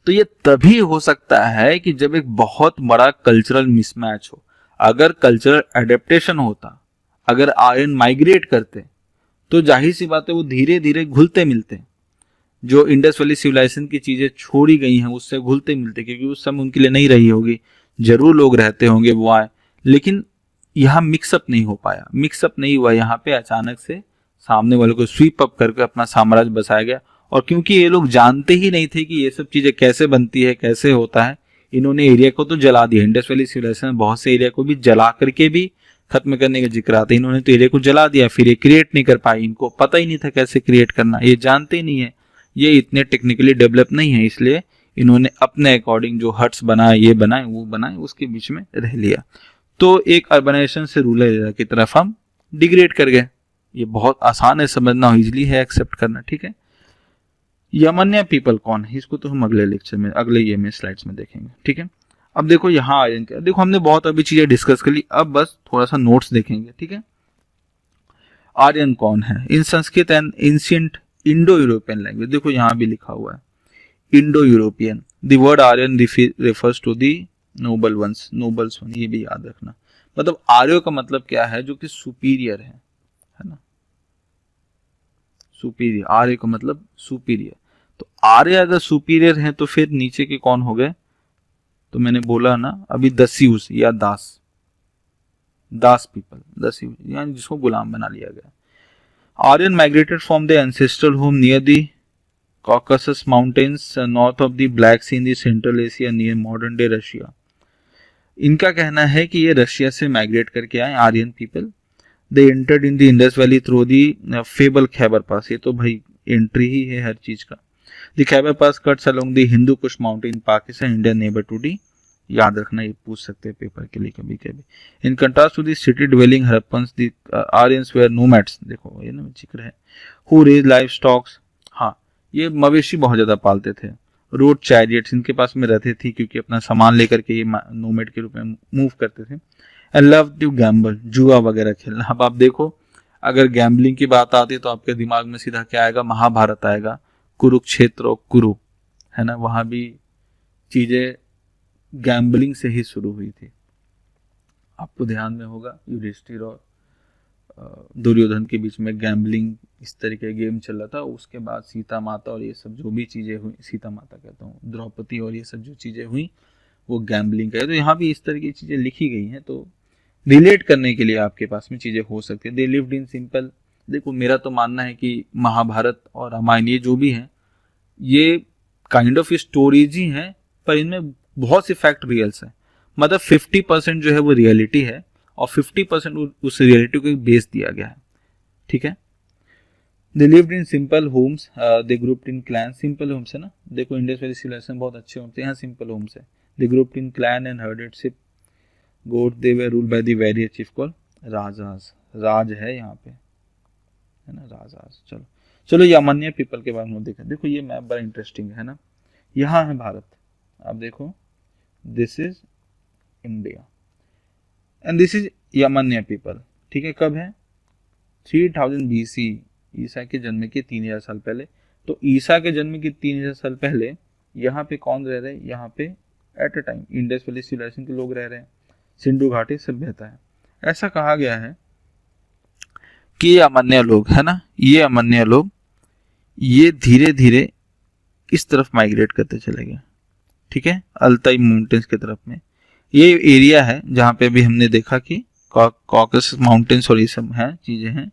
तो ये तभी हो सकता है कि जब एक बहुत बड़ा कल्चरल मिसमैच हो। अगर कल्चरल एडेप्टेशन होता, अगर आर्यन माइग्रेट करते, तो जाहिर सी बात है वो धीरे धीरे घुलते मिलते। जो इंडस वैली सिविलाइजेशन की चीजें छोड़ी गई हैं उससे घुलते मिलते, क्योंकि उस समय उनके लिए नहीं रही होगी, जरूर लोग रहते होंगे, वो आए, लेकिन यहाँ मिक्सअप नहीं हो पाया, मिक्सअप नहीं हुआ। यहाँ पे अचानक से सामने वाले को स्वीप अप करके अपना साम्राज्य बसाया गया। और क्योंकि ये लोग जानते ही नहीं थे कि ये सब चीजें कैसे बनती है, कैसे होता है, इन्होंने एरिया को तो जला दिया। इंडस वैली सिविलाइजेशन बहुत से एरिया को भी जला करके भी खत्म करने का जिक्र आता है। इन्होंने तो एरिया को जला दिया, फिर ये क्रिएट नहीं कर पाई, इनको पता ही नहीं था कैसे क्रिएट करना, ये जानते ही नहीं है, ये इतने टेक्निकली डेवलप नहीं है, इसलिए इन्होंने अपने अकॉर्डिंग जो हट्स बनाए, ये बनाए, वो बनाए, उसके बीच में रह लिया। तो एक अर्बनाइजेशन से रूरल एरिया की तरफ हम डिग्रेड कर गए। ये बहुत आसान है समझना, इजीली है एक्सेप्ट करना, ठीक है। यमन्या पीपल कौन है, इसको तो हम अगले लेक्चर में, अगले ये में स्लाइड्स में देखेंगे, ठीक है। अब देखो यहाँ आर्यन क्या, देखो हमने बहुत अभी चीजें डिस्कस कर ली, अब बस थोड़ा सा नोट्स देखेंगे, ठीक है। आर्यन कौन है in Sanskrit and ancient Indo European language, देखो यहाँ भी लिखा हुआ है Indo European. The word Aryan refers to the noble ones, nobles one, ये भी याद रखना। मतलब आर्यो का मतलब क्या है, जो कि सुपीरियर है ना, सुपीरियर, आर्य का मतलब सुपीरियर। तो आर्य अगर सुपीरियर है तो फिर नीचे के कौन हो गए, तो मैंने बोला ना अभी दस्यूस या दास, दास पीपल, दस्यूस यानी जिसको गुलाम बना लिया गया। Aryan migrated from the ancestral home near the Caucasus Mountains north of the Black Sea in the Central Asia near modern day Russia। इनका कहना है कि ये रशिया से माइग्रेट करके आए Aryan people. They entered in the Indus valley through the fable Khyber pass, ये तो भाई एंट्री ही है हर चीज का। The Khyber pass cuts along the Hindu Kush mountain Pakistan India neighbour to the, याद रखना, ये पूछ सकते हैं पेपर के लिए कभी कभी। In contrast to the city dwelling Harappans the Aryans were nomads, देखो ये ना जिक्र है, हु रेज लाइव स्टॉक्स, हाँ ये मवेशी बहुत ज्यादा पालते थे। रोड चैरियट्स, इनके पास में रहते थे क्योंकि अपना सामान लेकर के ये नोमैड के रूप में मूव करते थे। एंड लव टू गैम्बल, जुआ वगैरह खेलना। अब आप देखो अगर गैम्बलिंग की बात आती है तो आपके दिमाग में सीधा क्या आएगा, महाभारत आएगा, कुरुक्षेत्र और कुरु, है ना, वहां भी चीजें गैम्बलिंग से ही शुरू हुई थी। आपको ध्यान में होगा युधिष्ठिर और दुर्योधन के बीच में गैम्बलिंग इस तरीके गेम चल रहा था। उसके बाद सीता माता और ये सब जो भी चीजें हुई, सीता माता कहता हूँ, द्रौपदी और ये सब जो चीजें हुई वो गैम्बलिंग का है। तो यहाँ भी इस तरह की चीजें लिखी गई हैं, तो रिलेट करने के लिए आपके पास में चीजें हो सकती है। दे लिव्ड इन सिंपल, देखो मेरा तो मानना है कि महाभारत और रामायण ये जो भी है ये काइंड ऑफ स्टोरीज ही हैं, पर इनमें बहुत से फैक्ट रियल्स है। मतलब 50% जो है वो रियलिटी है और 50% उस रियलिटी को बेस दिया गया है, ठीक है। They lived in simple homes, they grouped in clan, simple homes है ना, देखो इंडस वैली सिविलाइजेशन बहुत अच्छे होते हैं, यहाँ सिंपल होम्स है। They grouped in clan and herded sheep goat, they were ruled by the various chief call rajas, राज है यहाँ पे, है ना, राजास। चलो चलो यमन्या पीपल के बारे में देखा, देखो ये मैप बड़ा इंटरेस्टिंग है ना, यहाँ है भारत, आप देखो this is India and this is यमन्या पीपल, ठीक है। कब है, 3000 BC, ईसा के जन्म के 3000 साल पहले। तो ईसा के जन्म के 3000 साल पहले यहाँ पे कौन रह रहे हैं, यहाँ पे at a time Indus Valley civilisation के लोग रह रहे हैं, सिंधु घाटी सभ्यता है। ऐसा कहा गया है कि ये अमन्य लोग है ना, ये अमन्य लोग ये धीरे धीरे इस तरफ माइग्रेट करते चले गए, ठीक है, अल्ताई माउंटेन्स की तरफ में। ये एरिया है जहाँ पे अभी हमने देखा कि कॉकस माउंटेन्स और ये सब हैं चीजें हैं,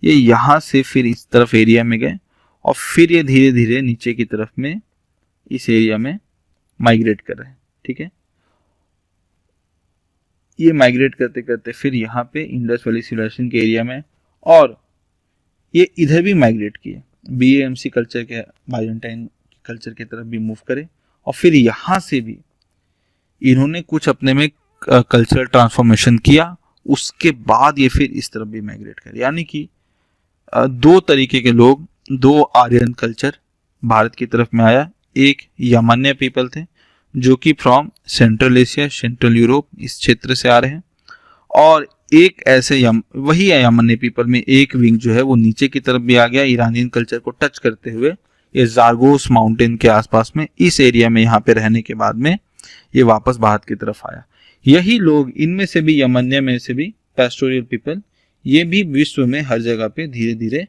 ये यहाँ से फिर इस तरफ एरिया में गए और फिर ये धीरे धीरे नीचे की तरफ में इस एरिया में माइग्रेट कर रहे हैं, ठीक है। ये माइग्रेट करते करते फिर यहाँ पे इंडस वैली सिविलाइजेशन के एरिया में, और ये इधर भी माइग्रेट किए, BAMC कल्चर के, बाइजेंटाइन कल्चर की तरफ भी मूव करे, और फिर यहाँ से भी इन्होंने कुछ अपने में कल्चरल ट्रांसफॉर्मेशन किया, उसके बाद ये फिर इस तरफ भी माइग्रेट करे। यानी कि दो तरीके के लोग, दो आर्यन कल्चर भारत की तरफ में आया। एक यमन्य पीपल थे जो कि from central Asia, central Europe इस क्षेत्र से आ रहे हैं, और एक ऐसे वही यमन्य पीपल में एक विंग जो है वो नीचे की तरफ भी आ गया, ईरानियन कल्चर को टच करते हुए ये जारगोस माउंटेन के आसपास में इस एरिया में यहाँ पे रहने के बाद में ये वापस भारत की तरफ आया। यही लोग, इनमें से भी यमन्य में से भी पैस्टोरियल पीपल, ये भी विश्व में हर जगह पे धीरे धीरे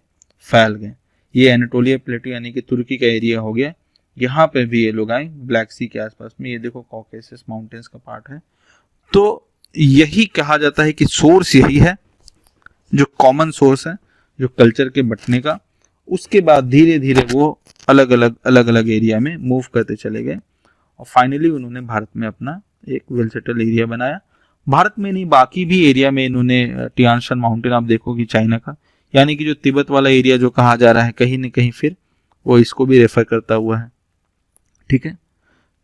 फैल गए। ये एनाटोलिया प्लेटू यानी कि तुर्की का एरिया हो गया, यहाँ पे भी ये लोग आए ब्लैक सी के आसपास में, ये देखो कॉकेसस माउंटेन्स का पार्ट है। तो यही कहा जाता है कि सोर्स यही है जो कॉमन सोर्स है जो कल्चर के बंटने का। उसके बाद धीरे धीरे वो अलग अलग एरिया में मूव करते चले गए और फाइनली उन्होंने भारत में अपना एक वेल सेटल एरिया बनाया। भारत में नहीं, बाकी भी एरिया में इन्होंने टियान शान माउंटेन आप देखोगे चाइना का, यानी कि जो तिब्बत वाला एरिया जो कहा जा रहा है कहीं न कहीं फिर वो इसको भी रेफर करता हुआ है, ठीक है।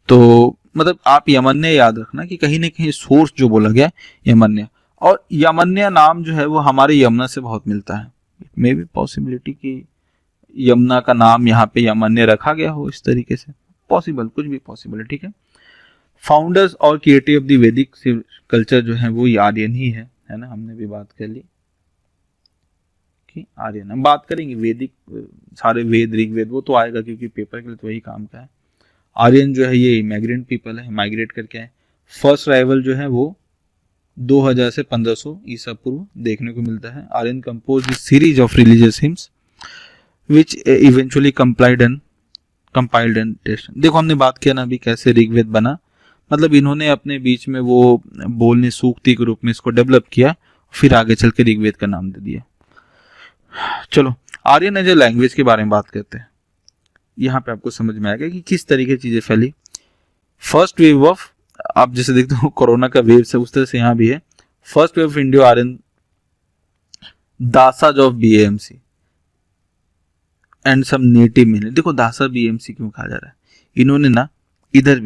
तो मतलब आप यमन्य याद रखना कि कहीं न कहीं सोर्स जो बोला गया यमन्य, और यमन्य नाम जो है वो हमारे यमुना से बहुत मिलता है। इट मे बी पॉसिबिलिटी कि यमुना का नाम यहाँ पे यमन्य रखा गया हो इस तरीके से, पॉसिबल, कुछ भी पॉसिबल है, ठीक है। फाउंडर्स और क्रिएटिव ऑफ द वैदिक कल्चर जो है वो आर्यन ही है ना, हमने भी बात कर ली कि आर्यन। हम बात करेंगे वैदिक, सारे वेद, ऋग्वेद वो तो आएगा क्योंकि पेपर के लिए तो वही काम का है। आर्यन जो है ये इमिग्रेंट पीपल है, माइग्रेट करके आए। फर्स्ट राइवल जो है वो 2000 से 1500 ईसा पूर्व देखने को मिलता है। Aryan compose the series of religious hymns which eventually compiled and test. देखो हमने बात किया ना अभी कैसे ऋग्वेद बना, मतलब इन्होंने अपने बीच में वो बोलने सूक्ति के रूप में इसको डेवलप किया, फिर आगे चल के ऋग्वेद का नाम दे दिया। चलो आर्यन एज ए लैंग्वेज के बारे में बात करते हैं। यहाँ पे आपको समझ में आएगा कि किस तरीके चीजें फैली। फर्स्ट वेव ऑफ, आप जैसे देखते हो कोरोना का वेव से उस तरह से यहाँ भी है। First wave of Indo Aryan dasas of BMC and some native मिले। देखो दासा बीएमसी क्यों कहा जा रहा है, इन्होंने ना इधर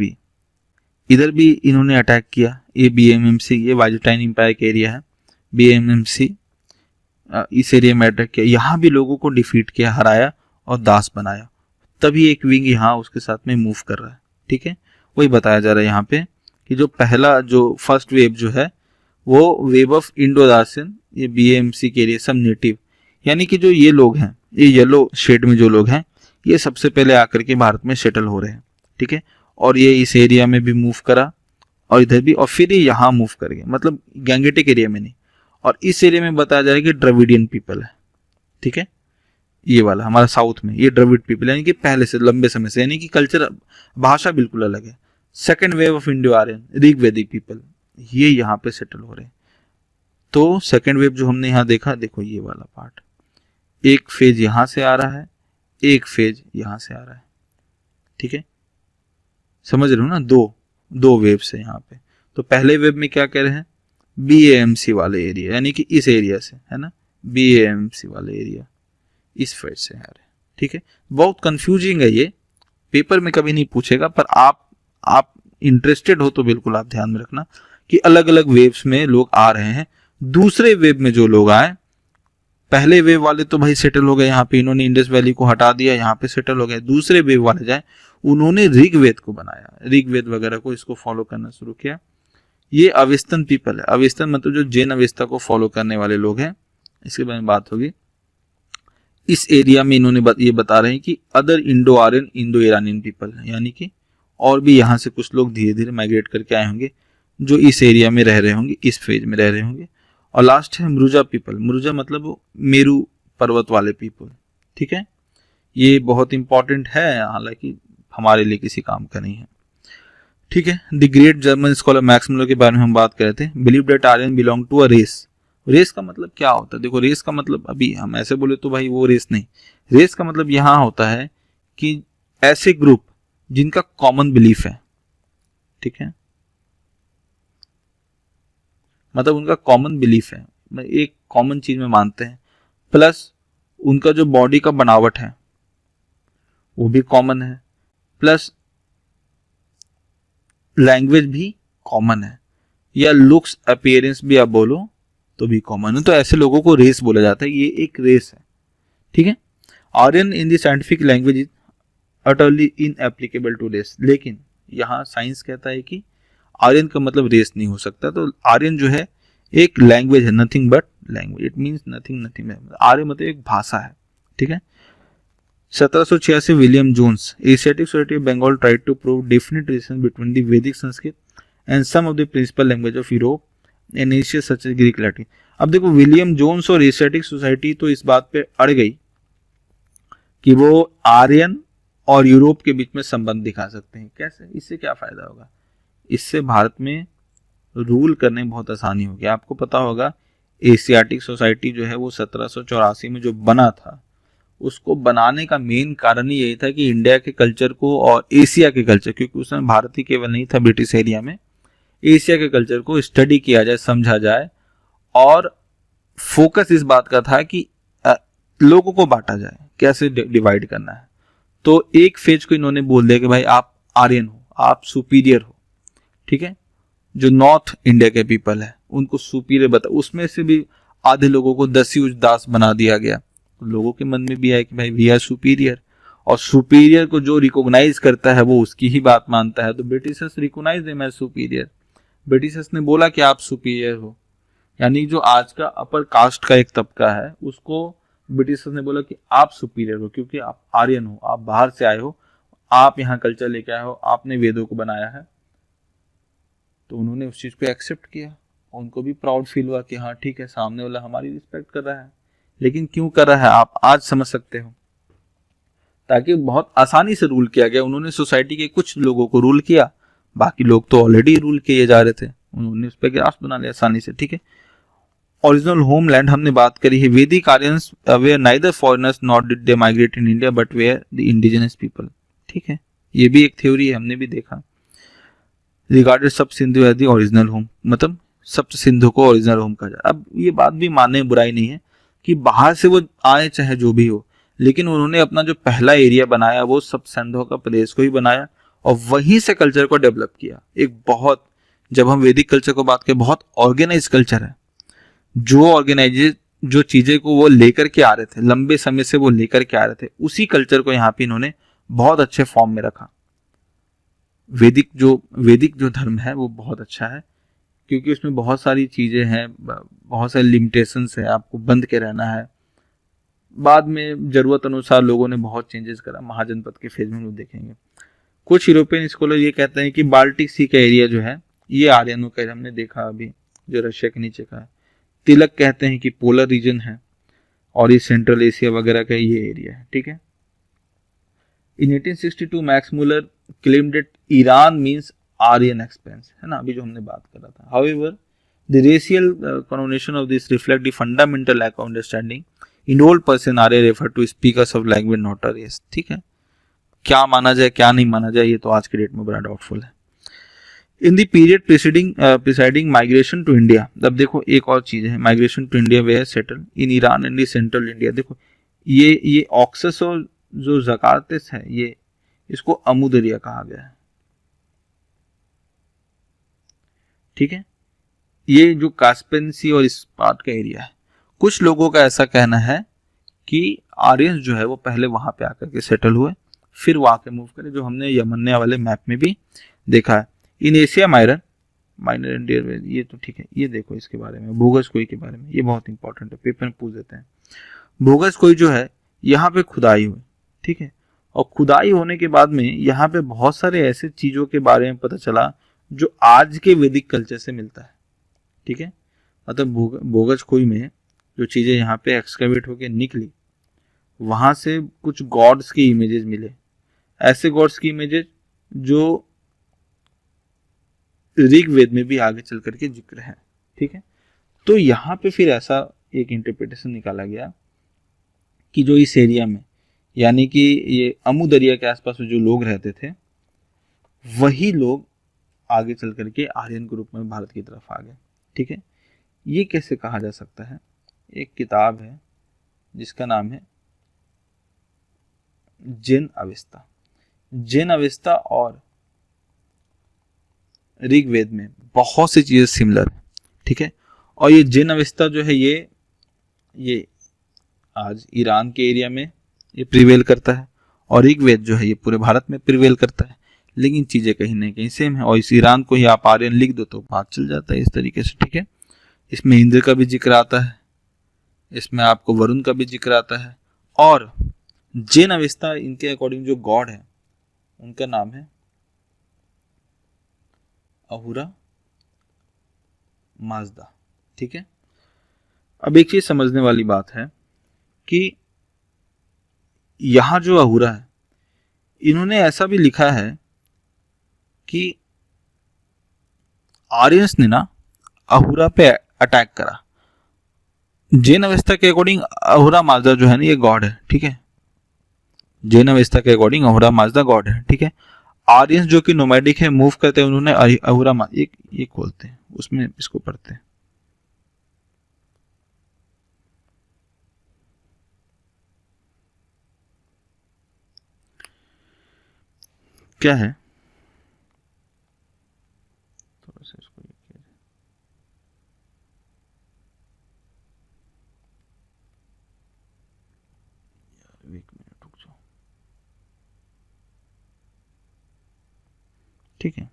भी इन्होंने अटैक किया। ये बीएमएमसी, ये बाइजेंटाइन एम्पायर का एरिया है, बीएमएमसी इस एरिया में अटैक किया, यहाँ भी लोगों को डिफीट किया, हराया और दास बनाया। तभी एक विंग यहाँ उसके साथ में मूव कर रहा है, ठीक है। वही बताया जा रहा है यहाँ पे कि जो पहला जो फर्स्ट वेव जो है वो वेव ऑफ इंडो दासियन, ये बीएमसी के एरिया, सब नेटिव, यानी कि जो ये लोग हैं, ये येलो शेड में जो लोग हैं, ये सबसे पहले आकर के भारत में सेटल हो रहे हैं, ठीक है। और ये इस एरिया में भी मूव करा और इधर भी, और फिर ये यहाँ मूव कर गया, मतलब गैंगेटिक एरिया में नहीं। और इस एरिया में बताया जा रहा है कि द्रविडियन पीपल है, ठीक है। ये वाला हमारा साउथ में ये द्रविड पीपल, यानी कि पहले से लंबे समय से, यानी कि कल्चर, भाषा बिल्कुल अलग है। Second wave of Indo Aryan Rigvedic people, ये यहाँ पे सेटल हो रहे हैं। तो सेकेंड वेव जो हमने यहाँ देखा, देखो ये वाला पार्ट, एक फेज यहाँ से आ रहा है, एक फेज यहाँ से आ रहा है, ठीक है, समझ रहे हो ना, दो वेव्स है यहाँ पे। तो पहले वेव में क्या कह रहे हैं, बीएएमसी वाले एरिया, यानी कि इस एरिया से, है ना, बीएएमसी वाले एरिया इस फेज से आ रहे हैं, ठीक है। बहुत कंफ्यूजिंग है ये, पेपर में कभी नहीं पूछेगा, पर आप इंटरेस्टेड हो तो बिल्कुल आप ध्यान में रखना कि अलग अलग वेव्स में लोग आ रहे हैं। दूसरे वेव में जो लोग आए, पहले वेव वाले तो भाई सेटल हो गए, यहाँ पे इन्होंने इंडस वैली को हटा दिया, यहाँ पे सेटल हो गए। दूसरे वेव वाले जाए, उन्होंने ऋग्वेद को बनाया, ऋग्वेद वगैरह को इसको फॉलो करना शुरू किया। ये अविस्तन पीपल है, अविस्तन मतलब जो जैन अविस्ता को फॉलो करने वाले लोग हैं, इसके बारे में बात होगी। इस एरिया में इन्होंने ये बता रहे हैं कि other Indo Aryan, Indo Iranian people, यानी कि और भी यहाँ से कुछ लोग धीरे धीरे माइग्रेट करके आए होंगे जो इस एरिया में रह रहे होंगे, इस फेज में रह रहे होंगे। और लास्ट है मृजा पीपल, मृजा मतलब वो मेरू पर्वत वाले पीपल, ठीक है। ये बहुत इंपॉर्टेंट है, हालांकि हमारे लिए किसी काम का नहीं है, ठीक है। The great German scholar Max Muller के बारे में हम बात कर रहे थे। Believe that Aryan belong to a race. Race का मतलब क्या होता है, देखो रेस का मतलब, अभी हम ऐसे बोले तो भाई वो रेस नहीं, रेस का मतलब यहाँ होता है कि ऐसे ग्रुप जिनका कॉमन बिलीफ है, ठीक है, मतलब उनका कॉमन बिलीफ है, एक कॉमन चीज में मानते हैं, प्लस उनका जो बॉडी का बनावट है वो भी कॉमन है, प्लस लैंग्वेज भी कॉमन है, या लुक्स अपीयरेंस भी आप बोलो तो भी कॉमन है। तो ऐसे लोगों को रेस बोला जाता है, ये एक रेस है, ठीक है। Aryan in the scientific language is utterly inapplicable to race. लेकिन यहाँ साइंस कहता है कि आर्यन का मतलब रेस नहीं हो सकता। तो आर्यन जो है एक लैंग्वेज है, nothing but language, it means nothing. Aryan मतलब एक भाषा है, ठीक है। 1786 William Jones, Asiatic Society of Bengal tried to prove definite relation between the Vedic Sanskrit and some of the principal language of Europe and Asia such as Greek Latin. अब देखो William Jones और Asiatic Society तो इस बात पे अड़ गई कि वो आर्यन और यूरोप के बीच में संबंध दिखा सकते हैं। कैसे, इससे क्या फायदा होगा, इससे भारत में रूल करने में बहुत आसानी होगी। आपको पता होगा एशियाटिक सोसाइटी जो है वो 1784 में जो बना था, उसको बनाने का मेन कारण ही यही था कि इंडिया के कल्चर को और एशिया के कल्चर, क्योंकि उस समय भारत ही केवल नहीं था ब्रिटिश एरिया में, एशिया के कल्चर को स्टडी किया जाए, समझा जाए, और फोकस इस बात का था कि लोगों को बांटा जाए, कैसे डिवाइड करना है। तो एक फेज को इन्होंने बोल दिया कि भाई आप आर्यन हो, आप सुपीरियर हो, ठीक है। जो नॉर्थ इंडिया के पीपल है उनको सुपीरियर बता, उसमें से भी आधे लोगों को दस्यु दास बना दिया गया, तो लोगों के मन में भी आया कि भाई वी आर सुपीरियर, और सुपीरियर को जो रिकॉग्नाइज करता है वो उसकी ही बात मानता है। तो Britishers recognise them as superior, Britishers ने बोला कि आप सुपीरियर हो, यानी जो आज का अपर कास्ट का एक तबका है उसको ब्रिटिशर्स ने बोला कि आप सुपीरियर हो, क्योंकि आप आर्यन हो, आप बाहर से आए हो, आप यहाँ कल्चर लेके आए हो, आपने वेदों को बनाया है। तो उन्होंने उस चीज को एक्सेप्ट किया, उनको भी प्राउड फील हुआ कि हाँ ठीक है, सामने वाला हमारी रिस्पेक्ट कर रहा है। लेकिन क्यों कर रहा है आप आज समझ सकते हो, ताकि बहुत आसानी से रूल किया गया। उन्होंने सोसाइटी के कुछ लोगों को रूल किया, बाकी लोग तो ऑलरेडी रूल किए जा रहे थे, उन्होंने उस पर ग्रास बना लिया आसानी से। ठीक है, ओरिजिनल होमलैंड हमने बात करी है, Vedic Aryans were neither foreigners not did they migrate in India but were the indigenous people. ठीक है, ये भी एक थ्योरी है, हमने भी देखा। रिगार्डेड सब Sindhu as the original home, मतलब सप्त सिंधु को ओरिजिनल होम कहा जाए। अब ये बात भी मानने में बुराई नहीं है कि बाहर से वो आए चाहे जो भी हो, लेकिन उन्होंने अपना जो पहला एरिया बनाया वो सब सिंधु का प्रदेश को ही बनाया और वहीं से कल्चर को डेवलप किया। एक बहुत, जब हम वैदिक कल्चर को बात करें, बहुत ऑर्गेनाइज कल्चर है। जो ऑर्गेनाइज, जो चीजें को वो लेकर के आ रहे थे, लंबे समय से वो लेकर के आ रहे थे, उसी कल्चर को यहाँ पे इन्होंने बहुत अच्छे फॉर्म में रखा। वैदिक जो धर्म है वो बहुत अच्छा है, क्योंकि उसमें बहुत सारी चीजें हैं, बहुत सारे लिमिटेशंस है, आपको बंद के रहना है। बाद में जरूरत अनुसार लोगों ने बहुत चेंजेस करा, महाजनपद के फेज में लोग देखेंगे। कुछ यूरोपियन स्कॉलर ये कहते हैं कि बाल्टिक सी का एरिया जो है ये आर्यनों का, हमने देखा अभी जो रशिया के नीचे का है। तिलक कहते हैं कि पोलर रीजन है और ये सेंट्रल एशिया वगैरह का ये एरिया है। ठीक है, in 1862 Max Muller claimed that Iran means Aryan expanse, है ना, अभी जो हमने बात कर रहा था। However the racial connotation of this reflect the fundamental lack of understanding in old Persian Arya refer to speakers of language not a race. ठीक है, क्या माना जाए क्या नहीं माना जाए ये तो आज के डेट में बड़ा डाउटफुल है। In the period preceding migration to India, अब देखो एक और चीज है, migration to India they settle in Iran and central India. देखो ये ऑक्सस और जो जकार्तिस है, ये इसको अमू दरिया कहा गया है। ठीक है, ये जो कास्पियन सी और इस पार्ट का एरिया है, कुछ लोगों का ऐसा कहना है कि आर्यंस जो है वो पहले वहां पे आकर के सेटल हुए, फिर वो आके मूव करे, जो हमने यमन्या वाले मैप में भी देखा है। इन एशिया माइनर इंडिया, ये तो ठीक है। ये देखो इसके बारे में, भूगज कोई के बारे में, ये बहुत इंपॉर्टेंट है, पेपर में पूछ देते हैं। भूगज कोई जो है यहाँ पे खुदाई हुई, ठीक है, और खुदाई होने के बाद में यहाँ पे बहुत सारे ऐसे चीजों के बारे में पता चला जो आज के वैदिक कल्चर से मिलता है। ठीक है, मतलब भोगज कोई में जो चीजें यहाँ पे एक्सकैवेट होके निकली, वहां से कुछ गॉड्स की इमेजेस मिले, ऐसे गॉड्स की इमेजेस जो ऋग्वेद में भी आगे चल करके जिक्र है। ठीक है, तो यहाँ पे फिर ऐसा एक इंटरप्रिटेशन निकाला गया कि जो इस एरिया में, यानी कि ये अमू दरिया के आसपास जो लोग रहते थे, वही लोग आगे चल करके आर्यन के रूप में भारत की तरफ आ गए। ठीक है, ये कैसे कहा जा सकता है, एक किताब है जिसका नाम है जैन अवेस्ता। जैन अवेस्ता और ऋग्वेद में बहुत सी चीजें सिमिलर है। ठीक है, और ये जैन अवेस्ता जो है ये आज ईरान के एरिया में ये प्रिवेल करता है, और ऋग्वेद जो है ये पूरे भारत में प्रिवेल करता है, लेकिन चीजें कहीं ना कहीं सेम है। और इस ईरान को ही आप आर्यन लिख दो तो बात चल जाता है इस तरीके से। ठीक है, इसमें इंद्र का भी जिक्र आता है, इसमें आपको वरुण का भी जिक्र आता है, और जैन अवेस्ता इनके अकॉर्डिंग जो गॉड है उनका नाम है अहुरा माजदा। ठीक है, अब एक चीज समझने वाली बात है कि यहां जो अहुरा है, इन्होंने ऐसा भी लिखा है कि आर्यंस ने ना अहुरा पे अटैक करा। जैन अवस्था के अकॉर्डिंग अहुरा माजदा जो है ना ये गॉड है। ठीक है, जैन अवस्था के अकॉर्डिंग अहुरा माजदा गॉड है। ठीक है, आर्यंस जो कि नोमैडिक है, मूव करते हैं, उन्होंने अहुरा एक खोलते हैं, उसमें इसको पढ़ते हैं। क्या है, थोड़ा सा इसको ठीक है,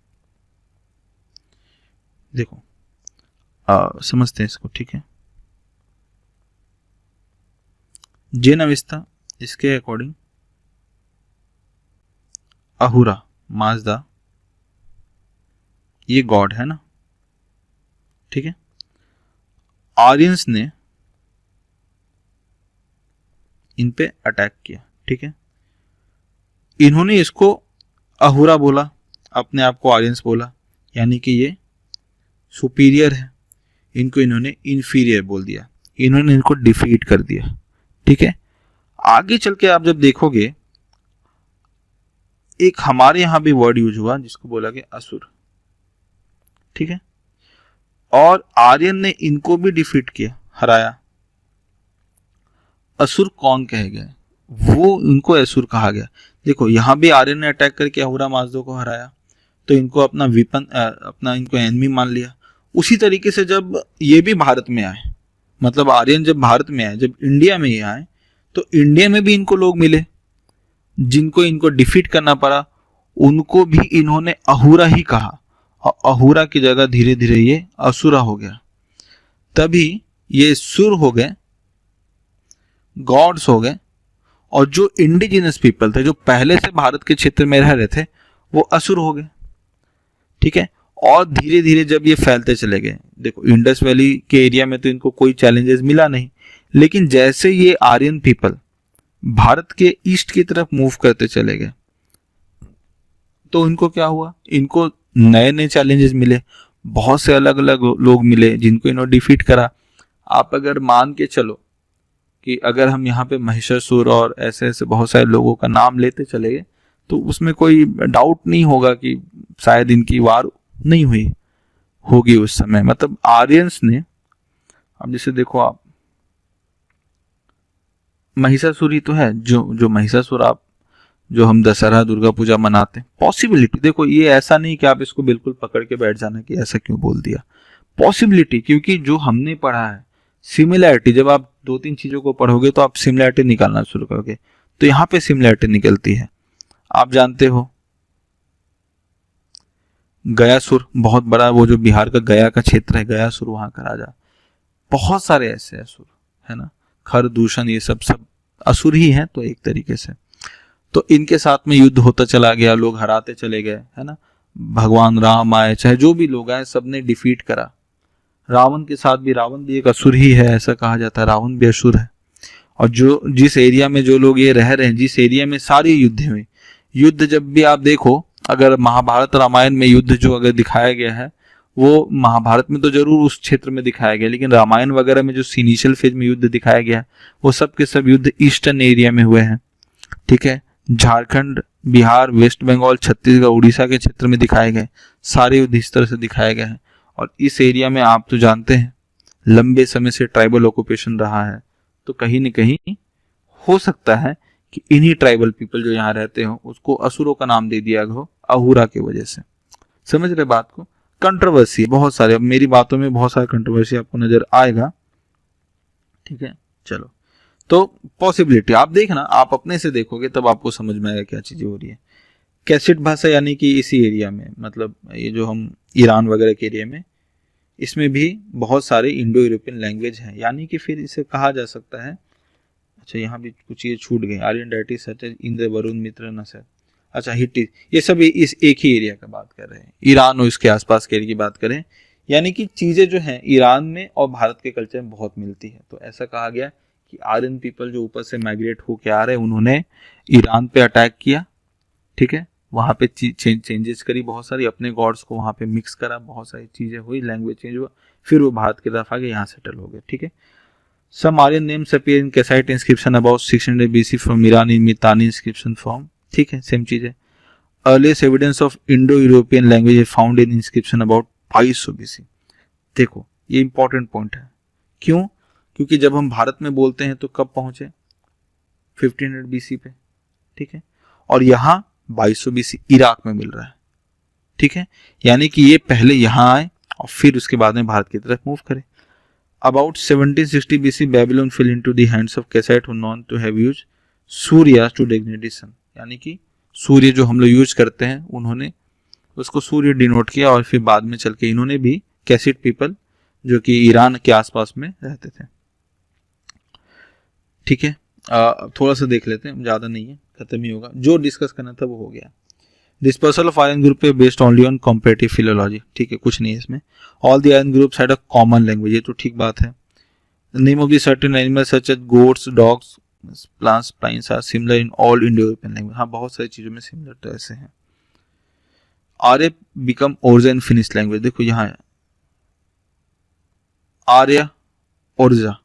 देखो समझते हैं इसको, ठीक है। जैन अवस्था, इसके अकॉर्डिंग अहुरा माजदा ये गॉड है ना, ठीक है। आर्यंस ने इन पे अटैक किया, ठीक है। इन्होंने इसको अहुरा बोला, अपने आप को आर्यंस बोला, यानी कि ये सुपीरियर है, इनको इन्होंने इंफीरियर बोल दिया, इन्होंने इनको डिफीट कर दिया, ठीक है। आगे चल के आप जब देखोगे एक हमारे यहां भी वर्ड यूज हुआ जिसको बोला गया असुर, ठीक है। और आर्यन ने इनको भी डिफीट किया, हराया। असुर कौन कहे गए, वो इनको असुर कहा गया। देखो यहां भी आर्यन ने अटैक करके अहुरा माजदो को हराया, तो इनको अपना विपन अपना इनको एनिमी मान लिया। उसी तरीके से जब ये भी भारत में आए, मतलब आर्यन जब भारत में आए, जब इंडिया में ये आए, तो इंडिया में भी इनको लोग मिले जिनको इनको डिफीट करना पड़ा, उनको भी इन्होंने अहुरा ही कहा, और अहुरा की जगह धीरे धीरे ये असुरा हो गया। तभी ये सुर हो गए, गॉड्स हो गए, और जो इंडिजिनस पीपल थे, जो पहले से भारत के क्षेत्र में रह रहे थे, वो असुर हो गए, ठीक है। और धीरे धीरे जब ये फैलते चले गए, देखो इंडस वैली के एरिया में तो इनको कोई चैलेंजेस मिला नहीं, लेकिन जैसे ये आर्यन पीपल भारत के ईस्ट की तरफ मूव करते चले गए, तो इनको क्या हुआ, इनको नए नए चैलेंजेस मिले, बहुत से अलग अलग लोग मिले जिनको इन्होंने डिफीट करा। आप अगर मान के चलो कि अगर हम यहाँ पे महिषासुर और ऐसे ऐसे बहुत सारे लोगों का नाम लेते चले गए, तो उसमें कोई डाउट नहीं होगा कि शायद इनकी वार नहीं हुई होगी उस समय। मतलब आर्यंस ने, अब जैसे देखो आप, महिषासुर ही तो है, जो महिषासुर आप जो हम दशहरा दुर्गा पूजा मनाते हैं, पॉसिबिलिटी देखो, ये ऐसा नहीं कि आप इसको बिल्कुल पकड़ के बैठ जाना कि ऐसा क्यों बोल दिया, पॉसिबिलिटी, क्योंकि जो हमने पढ़ा है सिमिलैरिटी, जब आप दो तीन चीजों को पढ़ोगे तो आप सिमिलैरिटी निकालना शुरू करोगे, तो यहाँ पे सिमिलैरिटी निकलती है। आप जानते हो गयासुर, बहुत बड़ा वो जो बिहार का गया का क्षेत्र है, गयासुर वहां का राजा, बहुत सारे ऐसे असुर है ना, खरदूषण, ये सब असुर ही हैं तो एक तरीके से। तो इनके साथ में युद्ध होता चला गया, लोग हराते चले गए, है ना। भगवान राम आए, चाहे जो भी लोग आए, सबने डिफीट करा। रावण के साथ भी, रावण भी एक असुर ही है, ऐसा कहा जाता है, रावण भी असुर है। और जो जिस एरिया में जो लोग ये रह रहे हैं, जिस एरिया में सारी युद्ध हुई, युद्ध जब भी आप देखो, अगर महाभारत रामायण में युद्ध जो अगर दिखाया गया है, वो महाभारत में तो जरूर उस क्षेत्र में दिखाया गया, लेकिन रामायण वगैरह में जो इनिशियल फेज में युद्ध दिखाया गया है, वो सब के सब युद्ध ईस्टर्न एरिया में हुए हैं, ठीक है। झारखंड, बिहार, वेस्ट बंगाल, छत्तीसगढ़, उड़ीसा के क्षेत्र में दिखाए गए सारे युद्ध इस तरह से दिखाए गए हैं। और इस एरिया में आप तो जानते हैं लंबे समय से ट्राइबल ऑक्यूपेशन रहा है, तो कहीं न कहीं हो सकता है कि इन्हीं ट्राइबल पीपल जो यहाँ रहते हो उसको असुरों का नाम दे दिया गया हो अहुरा की वजह से। समझ रहे बात को? कंट्रोवर्सी बहुत सारे, अब मेरी बातों में बहुत सारा कंट्रोवर्सी आपको नजर आएगा, ठीक है। चलो, तो पॉसिबिलिटी आप देखना, आप अपने से देखोगे तब आपको समझ में आएगा क्या चीजें हो रही है। कैसिट भाषा, यानी कि इसी एरिया में, मतलब ये जो हम ईरान वगैरह के एरिया में, इसमें भी बहुत सारे इंडो यूरोपियन लैंग्वेज हैं, यानी कि फिर इसे कहा जा सकता है। अच्छा, यहाँ भी कुछ ये छूट गए, आर्यन डाइटिस, इंद्र, वरुण, मित्र, नसर, अच्छा हिट्टी, ये सब इस एक ही एरिया का बात कर रहे हैं, ईरान और इसके आसपास के एरिया की बात करें। यानी कि चीजें जो हैं ईरान में और भारत के कल्चर में बहुत मिलती है। तो ऐसा कहा गया कि आर्यन पीपल जो ऊपर से माइग्रेट होके आ रहे हैं, उन्होंने ईरान पे अटैक किया, ठीक है, वहाँ पे चेंजेस करी, बहुत सारी अपने गॉड्स को वहाँ पे मिक्स करा, बहुत सारी चीजें हुई, लैंग्वेज चेंज हुआ, फिर वो भारत की तरफ आ गए, यहाँ सेटल हो गए, ठीक है। Some Aryan names appear in Kassite inscription about 600 BC from Iran in Mitanni inscription form, ठीक है, सेम चीज है। Earliest evidence of Indo-European language is found in inscription about 500 BC। देखो ये इंपॉर्टेंट पॉइंट है, क्यों? क्योंकि जब हम भारत में बोलते हैं तो कब पहुंचे? 1500 BC पे, ठीक है, और यहाँ 2200 BC इराक में मिल रहा है, ठीक है। यानी कि ये पहले यहाँ आए और फिर उसके बाद में भारत की तरफ मूव करे। About 1760 BC, Babylon fell into the hands of Kassite who known to have used Surya to designate the sun, यानी कि सूर्य जो हम लोग यूज करते हैं, उन्होंने उसको सूर्य डिनोट किया, और फिर बाद में चल के इन्होंने भी कैसिड पीपल जो कि ईरान के आसपास में रहते थे। ठीक है, थोड़ा सा देख लेते हैं, ज़्यादा नहीं है, खत्म ही होगा, जो डिस्कस करना था वो हो गया। डिस्पर्सल ऑफ आयरन ग्रुप है based only on comparative philology. ठीक है, कुछ नहीं है इसमें। All the Aryan groups had a common language, ये तो ठीक बात है। Name of the certain animals such as goats, dogs, plants, plains are similar in all Indo European language. हाँ, बहुत सारी चीज़ों में सिमिलर तो ऐसे हैं। Arya become orja in Finnish language, देखो यहाँ है आर्य ओर्जा।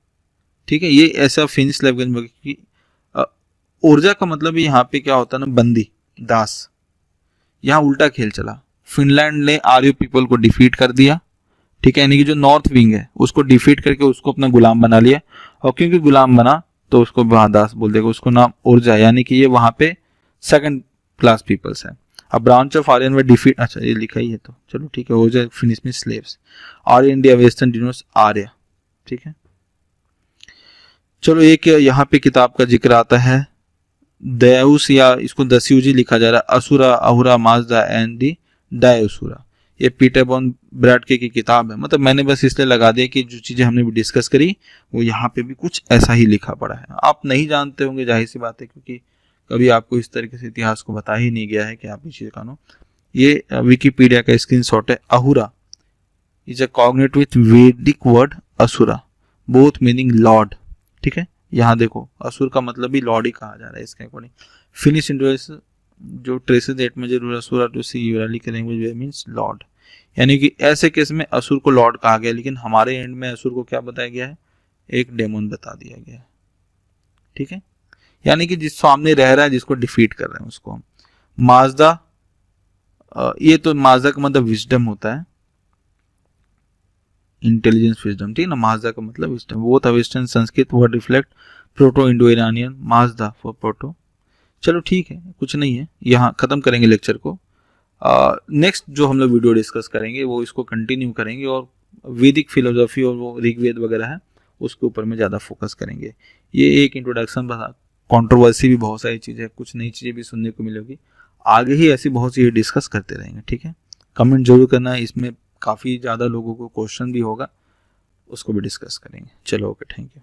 ठीक है, ये ऐसा फिनिश लैंग्वेज में कि ओर्जा का मतलब यहाँ पे क्या होता है ना, बंदी, दास। यहाँ उल्टा खेल चला, फिनलैंड ने आर्य पीपल को डिफीट कर दिया। ठीक है, यानी कि जो नॉर्थ विंग है उसको डिफीट करके उसको अपना गुलाम बना लिया, और क्योंकि गुलाम बना तो उसको वहां दास बोल देगा, उसको नाम ओर्जा, यानी कि ये वहां पे सेकंड क्लास पीपल्स है। अब branch of Aryan they defeat, अच्छा ये लिखा ही है तो चलो ठीक है, ओर्जा फिनिश में slaves. Arya India western denotes Arya. ठीक है, चलो एक यहाँ पे किताब का जिक्र आता है, दयाउस, या इसको दस्यूजी लिखा जा रहा है, असुरा, अहुरा, माजदा एंड दी डायसुरा। ये पीटर बॉन ब्रैडके की किताब है। मतलब मैंने बस इसलिए लगा दिया कि जो चीज़ें हमने भी डिस्कस करी वो यहाँ पे भी कुछ ऐसा ही लिखा पड़ा है। आप नहीं जानते होंगे, जाहिर सी बात है, क्योंकि कभी आपको इस तरीके से इतिहास को बताया ही नहीं गया है कि आप ये चीज़ जानो। ये विकीपीडिया का स्क्रीनशॉट है। Ahura is a cognate with Vedic word Asura, both meaning lord. ठीक है, यहाँ देखो असुर का मतलब भी लॉर्ड ही कहा जा रहा है इसके अकॉर्डिंग। फिनिश इंडोस जो traces that major asura to see Uralic language way means Lord, यानी कि ऐसे केस में असुर को लॉर्ड कहा गया, लेकिन हमारे एंड में असुर को क्या बताया गया है, एक डेमोन बता दिया गया है। ठीक है, यानी कि जिस सामने रह रहा है, जिसको डिफीट कर रहे हैं उसको हम। माजदा, ये तो माजदा का मतलब विजडम होता है, इंटेलिजेंस विजडम। ठीक है ना, माजदा का मतलब विजडम। वो था western Sanskrit word reflect proto Indo Iranian, Mazda for proto. चलो ठीक है, कुछ नहीं है, यहाँ खत्म करेंगे लेक्चर को। नेक्स्ट जो हम लोग वीडियो डिस्कस करेंगे वो इसको कंटिन्यू करेंगे, और वैदिक फिलोसॉफी और वो ऋग्वेद वगैरह है उसके ऊपर में ज़्यादा फोकस करेंगे। ये एक इंट्रोडक्शन बता, कंट्रोवर्सी भी बहुत सारी चीज़ें, कुछ नई चीज़ें भी सुनने को मिलेगी। आगे ही ऐसी बहुत सी डिस्कस करते रहेंगे। ठीक है, कमेंट जरूर करना, इसमें काफ़ी ज़्यादा लोगों को क्वेश्चन भी होगा, उसको भी डिस्कस करेंगे। चलो ओके, थैंक यू।